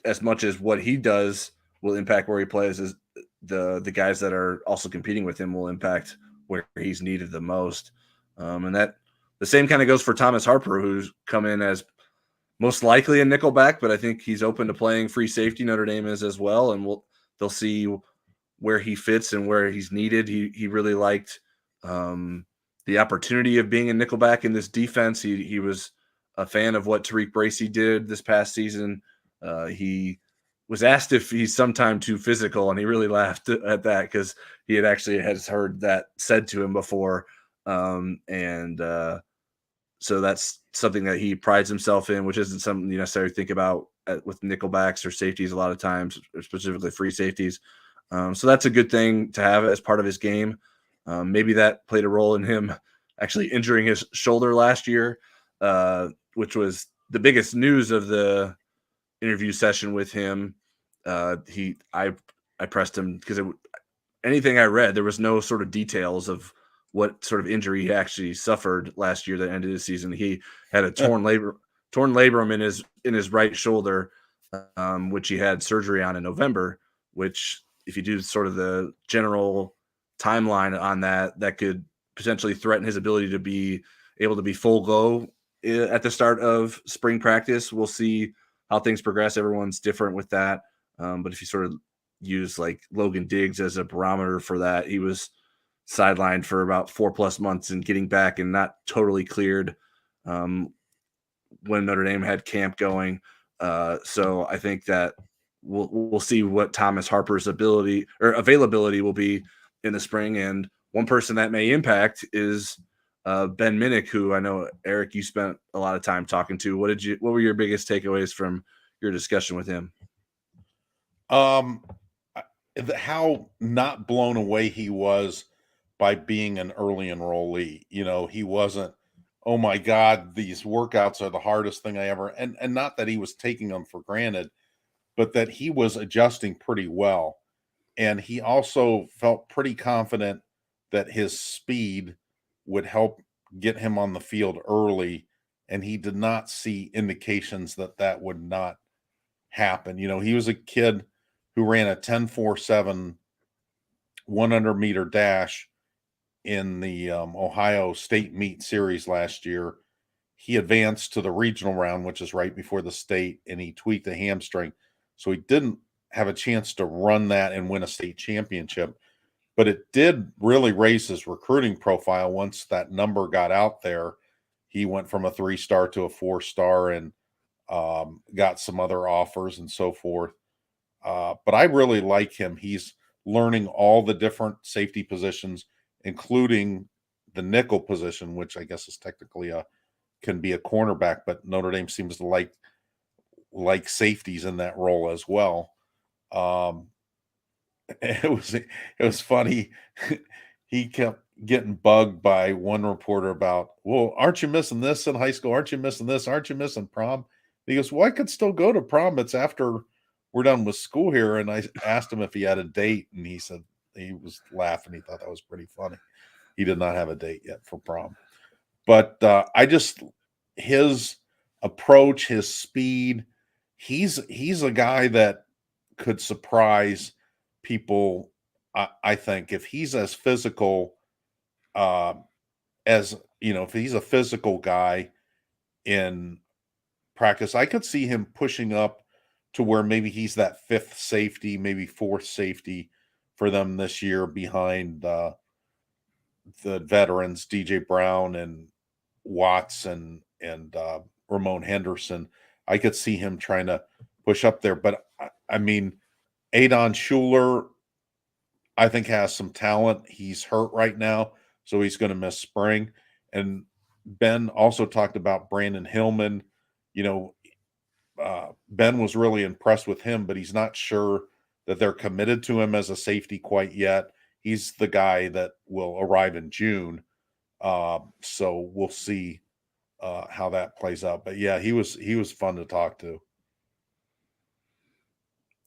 as much as what he does will impact where he plays, is the guys that are also competing with him will impact where he's needed the most. And that the same kind of goes for Thomas Harper, who's come in as most likely a nickelback, but I think he's open to playing free safety. Notre Dame is as well, and they'll see where he fits and where he's needed. He really liked the opportunity of being a nickelback in this defense. He was a fan of what Tariq Bracy did this past season. He was asked if he's sometime too physical, and he really laughed at that because he has heard that said to him before. So that's something that he prides himself in, which isn't something you necessarily think about with nickelbacks or safeties a lot of times, or specifically free safeties. So that's a good thing to have as part of his game. Maybe that played a role in him actually injuring his shoulder last year, which was the biggest news of the interview session with him. I pressed him because anything I read, there was no sort of details of what sort of injury he actually suffered last year that ended his season. He had a torn labrum in his right shoulder, which he had surgery on in November. Which, if you do sort of the general timeline on that, that could potentially threaten his ability to be able to be full go at the start of spring practice. We'll see how things progress. Everyone's different with that. But if you sort of use like Logan Diggs as a barometer for that, he was sidelined for about 4+ months and getting back and not totally cleared when Notre Dame had camp going. So I think that we'll see what Thomas Harper's ability or availability will be in the spring. And one person that may impact is Ben Minnick, who I know, Eric, you spent a lot of time talking to. What were your biggest takeaways from your discussion with him? How not blown away he was by being an early enrollee. He wasn't, oh my God, these workouts are the hardest thing I ever, and not that he was taking them for granted, but that he was adjusting pretty well. And he also felt pretty confident that his speed would help get him on the field early. And he did not see indications that would not happen. He was a kid who ran a 10.47 100-meter dash in the Ohio State meet series last year. He advanced to the regional round, which is right before the state, and he tweaked a hamstring. So he didn't have a chance to run that and win a state championship. But it did really raise his recruiting profile once that number got out there. He went from a 3-star to a 4-star and got some other offers and so forth. But I really like him. He's learning all the different safety positions, including the nickel position, which I guess is technically can be a cornerback, but Notre Dame seems to like safeties in that role as well. It was funny. He kept getting bugged by one reporter about, well, aren't you missing this in high school? Aren't you missing this? Aren't you missing prom? He goes, well, I could still go to prom. It's after we're done with school here. And I asked him if he had a date, and he said he was laughing. He thought that was pretty funny. He did not have a date yet for prom. But his approach, his speed, he's a guy that could surprise people. I think if he's as physical if he's a physical guy in practice, I could see him pushing up to where maybe he's that 5th safety, maybe 4th safety for them this year behind the veterans, DJ Brown and Watts and Ramon Henderson. I could see him trying to push up there. But I mean, Adon Schuler, I think, has some talent. He's hurt right now, so he's going to miss spring. And Ben also talked about Brandon Hillman. Ben was really impressed with him, but he's not sure that they're committed to him as a safety quite yet. He's the guy that will arrive in June. So we'll see how that plays out. But yeah, he was fun to talk to.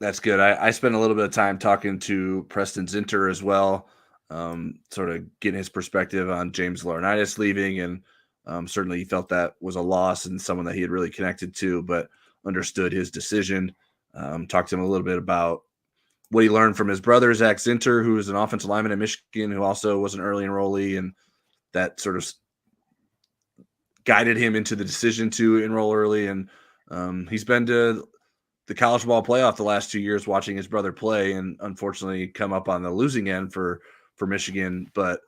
That's good. I spent a little bit of time talking to Preston Zinter as well, sort of getting his perspective on James Laurinaitis leaving, and certainly he felt that was a loss and someone that he had really connected to, but understood his decision. Talked to him a little bit about what he learned from his brother, Zach Zinter, who is an offensive lineman at Michigan, who also was an early enrollee, and that sort of guided him into the decision to enroll early. And he's been to the college ball playoff the last 2 years watching his brother play, and unfortunately come up on the losing end for Michigan. But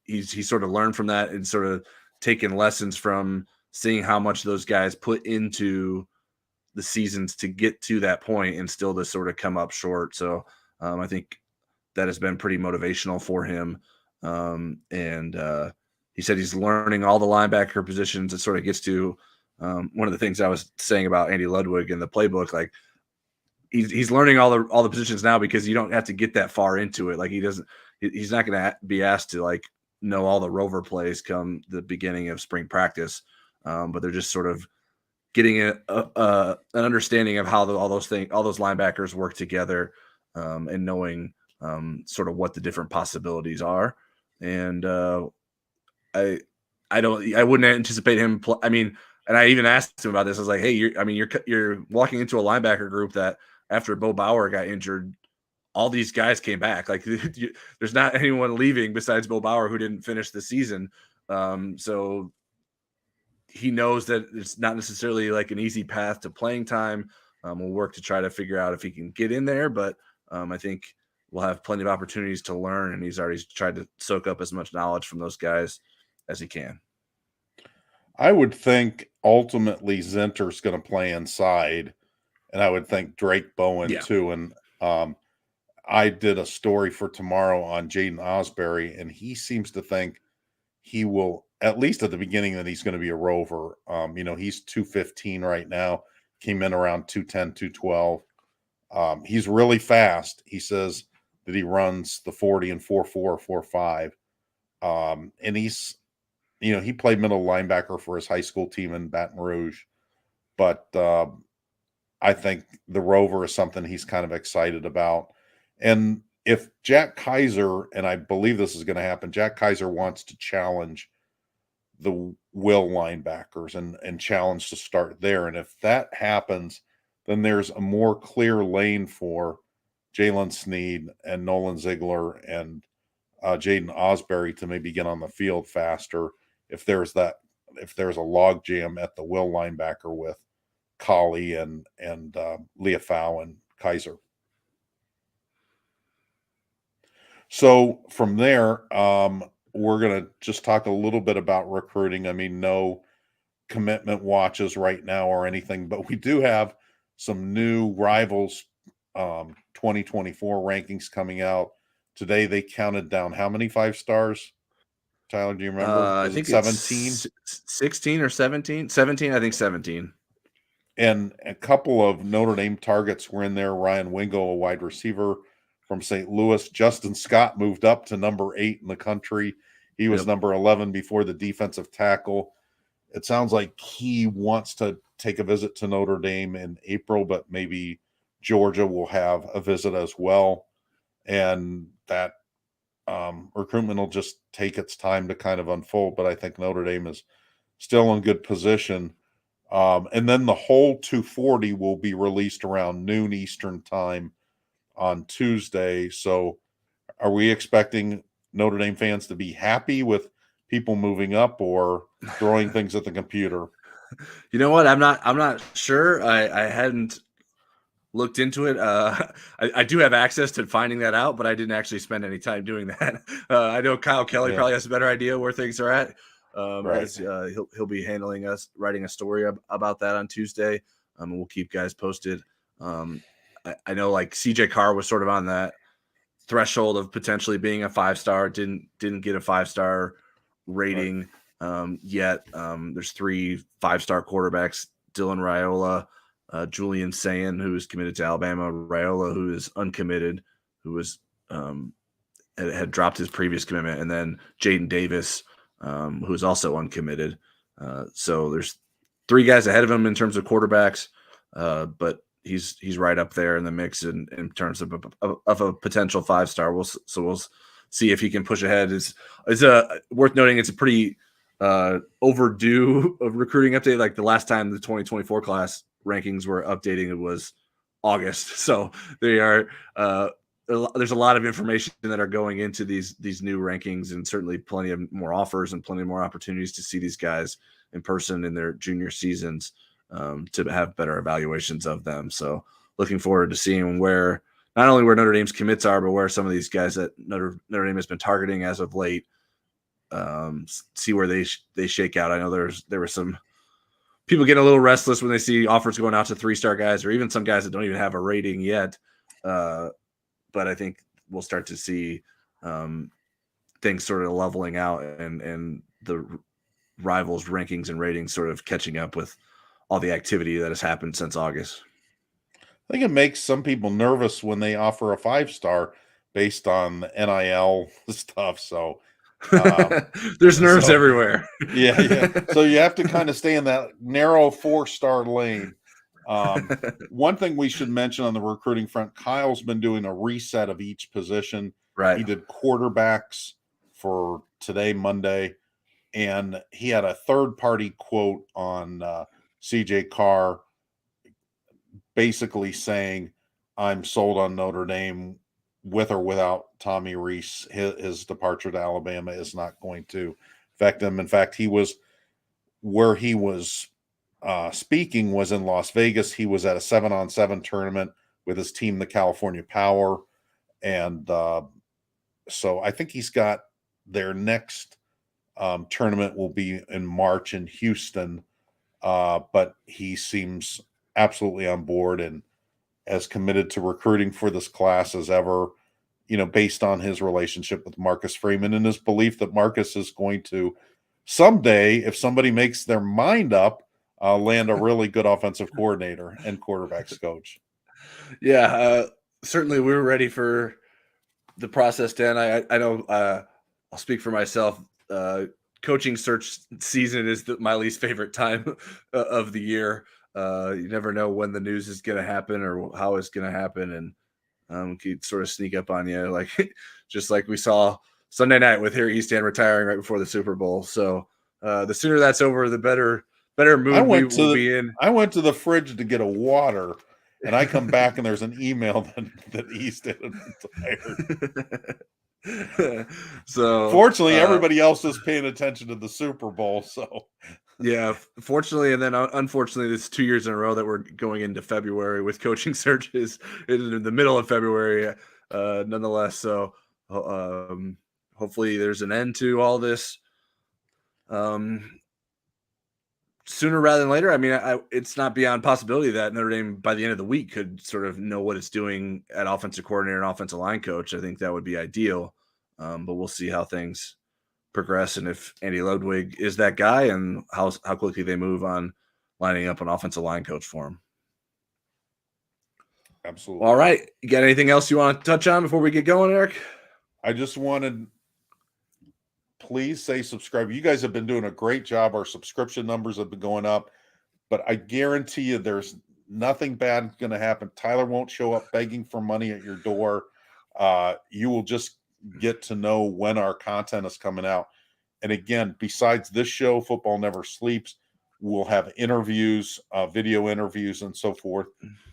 he's sort of learned from that and sort of taken lessons from seeing how much those guys put into the seasons to get to that point and still to sort of come up short. So I think that has been pretty motivational for him. And he said he's learning all the linebacker positions. It sort of gets to one of the things I was saying about Andy Ludwig in the playbook. Like he's learning all the positions now because you don't have to get that far into it. Like he's not going to be asked to like know all the rover plays come the beginning of spring practice. But they're just sort of getting an understanding of how all those linebackers work together, and knowing sort of what the different possibilities are. And I wouldn't anticipate him. And I even asked him about this. I was like, hey, you're walking into a linebacker group that after Bo Bauer got injured, all these guys came back. Like there's not anyone leaving besides Bo Bauer who didn't finish the season. So he knows that it's not necessarily like an easy path to playing time. We'll work to try to figure out if he can get in there, but I think we'll have plenty of opportunities to learn, and he's already tried to soak up as much knowledge from those guys as he can. I would think ultimately Zinter's going to play inside, and I would think Drake Bowen too. And I did a story for tomorrow on Jaden Osbury, and he seems to think he will, at least at the beginning, that he's going to be a rover. He's 215 right now, came in around 210, 212. He's really fast. He says that he runs the 40 and 4.4, 4.5. And he's, he played middle linebacker for his high school team in Baton Rouge. But I think the rover is something he's kind of excited about. And if Jack Kaiser, and I believe this is going to happen, Jack Kaiser wants to challenge the will linebackers and challenge to start there. And if that happens, then there's a more clear lane for Jalen Sneed and Nolan Ziegler and Jaden Osbury to maybe get on the field faster if there's a log jam at the will linebacker with Colley and Leafau and Kaiser. So from there, we're going to just talk a little bit about recruiting. I mean, no commitment watches right now or anything, but we do have some new Rivals 2024 rankings coming out. Today they counted down how many 5-stars? Tyler, do you remember? I think 17? 16 or 17? 17, I think 17. And a couple of Notre Dame targets were in there. Ryan Wingo, a wide receiver from St. Louis. Justin Scott moved up to number 8 in the country. He was number 11 before the defensive tackle. It sounds like he wants to take a visit to Notre Dame in April, but maybe Georgia will have a visit as well. And that recruitment will just take its time to kind of unfold. But I think Notre Dame is still in good position. And then the whole 240 will be released around noon Eastern time on Tuesday. So are we expecting Notre Dame fans to be happy with people moving up or throwing things at the computer? You know what? I'm not sure. I hadn't looked into it. I do have access to finding that out, but I didn't actually spend any time doing that. I know Kyle Kelly probably has a better idea where things are at. As he'll be writing a story about that on Tuesday. And we'll keep guys posted. I know like CJ Carr was sort of on that threshold of potentially being a 5-star, didn't get a 5-star rating yet. There's 3 5-star quarterbacks: Dylan Raiola, Julian Sayin, who is committed to Alabama, Raiola, who is uncommitted, who was had dropped his previous commitment, and then Jaden Davis, who is also uncommitted. So there's 3 guys ahead of him in terms of quarterbacks, but he's right up there in the mix in terms of a potential 5-star. We'll see if he can push ahead. Is worth noting. It's a pretty overdue recruiting update. Like the last time the 2024 class rankings were updating, it was August. So they are. There's a lot of information that are going into these new rankings, and certainly plenty of more offers and plenty more opportunities to see these guys in person in their junior seasons, to have better evaluations of them. So looking forward to seeing not only where Notre Dame's commits are, but where some of these guys that Notre Dame has been targeting as of late, see where they shake out. I know there were some people getting a little restless when they see offers going out to 3-star guys, or even some guys that don't even have a rating yet. But I think we'll start to see things sort of leveling out and the Rivals rankings and ratings sort of catching up with all the activity that has happened since August. I think it makes some people nervous when they offer a 5-star based on the NIL stuff. So there's nerves everywhere. Yeah. So you have to kind of stay in that narrow 4-star lane. One thing we should mention on the recruiting front, Kyle's been doing a reset of each position. Right. He did quarterbacks for today, Monday, and he had a third-party quote on CJ Carr basically saying, I'm sold on Notre Dame with or without Tommy Rees. His departure to Alabama is not going to affect him. In fact, where he was speaking was in Las Vegas. He was at a 7-on-7 tournament with his team, the California Power. And so I think he's got their next tournament will be in March in Houston. But he seems absolutely on board and as committed to recruiting for this class as ever, based on his relationship with Marcus Freeman and his belief that Marcus is going to someday, if somebody makes their mind up, land a really good offensive coordinator and quarterbacks coach. Yeah, certainly we were ready for the process, Dan. I know I'll speak for myself. Coaching search season is my least favorite time of the year. You never know when the news is going to happen or how it's going to happen, and could sort of sneak up on you, like just like we saw Sunday night with Harry Hiestand retiring right before the Super Bowl. So the sooner that's over, the better mood we will be in. I went to the fridge to get a water, and I come back and there's an email that Hiestand retired. So fortunately, everybody else is paying attention to the Super Bowl. So yeah, fortunately, and then unfortunately, this 2 years in a row that we're going into February with coaching searches in the middle of February, nonetheless. So hopefully, there's an end to all this sooner rather than later. I mean, it's not beyond possibility that Notre Dame by the end of the week could sort of know what it's doing at offensive coordinator and offensive line coach. I think that would be ideal, but we'll see how things progress and if Andy Ludwig is that guy and how quickly they move on lining up an offensive line coach for him. Absolutely. All right. You got anything else you want to touch on before we get going, Eric? I just wanted, please say subscribe. You guys have been doing a great job. Our subscription numbers have been going up, but I guarantee you there's nothing bad going to happen. Tyler won't show up begging for money at your door. You will just get to know when our content is coming out. And again, besides this show, Football Never Sleeps, we'll have interviews, video interviews, and so forth.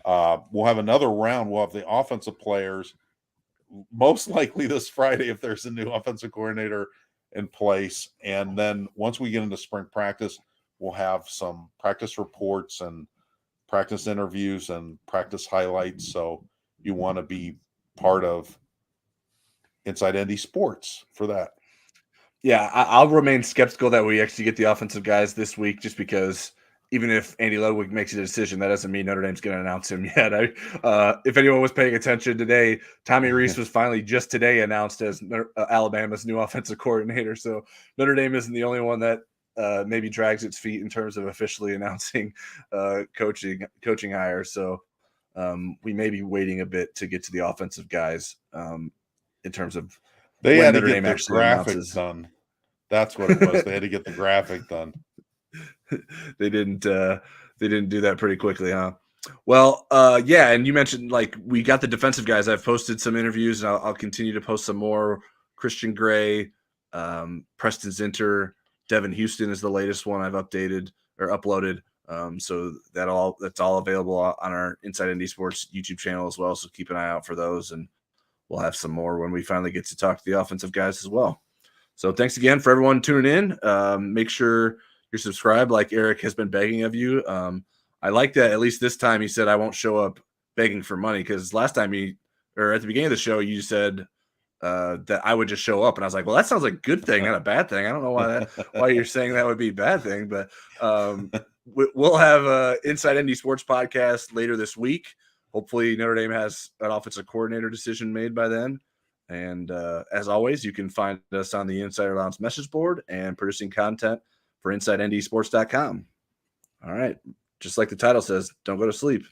We'll have another round. We'll have the offensive players, most likely this Friday if there's a new offensive coordinator in place. And then once we get into spring practice, we'll have some practice reports and practice interviews and practice highlights. So you want to be part of Inside ND Sports for that. Yeah, I'll remain skeptical that we actually get the offensive guys this week, just because even if Andy Ludwig makes a decision, that doesn't mean Notre Dame's going to announce him yet. If anyone was paying attention today, Tommy Rees was finally just today announced as Alabama's new offensive coordinator. So Notre Dame isn't the only one that maybe drags its feet in terms of officially announcing coaching hires. So we may be waiting a bit to get to the offensive guys in terms of they had to get their graphic done. That's what it was. They had to get the graphic done. They didn't do that pretty quickly, huh? Well, yeah, and you mentioned like we got the defensive guys. I've posted some interviews, and I'll continue to post some more. Christian Gray, Preston Zinter, Devin Houston is the latest one I've updated or uploaded. So that's all available on our Inside ND Sports YouTube channel as well. So keep an eye out for those, and we'll have some more when we finally get to talk to the offensive guys as well. So thanks again for everyone tuning in. Make sure you're subscribed like Eric has been begging of you. I like that at least this time he said I won't show up begging for money, because last time at the beginning of the show you said that I would just show up, and I was like, well, that sounds like a good thing, not a bad thing. I don't know why you're saying that would be a bad thing, but we'll have a Inside ND Sports podcast later this week. Hopefully Notre Dame has an offensive coordinator decision made by then. And as always, you can find us on the Insider Lounge message board and producing content for InsideNDSports.com. All right. Just like the title says, don't go to sleep.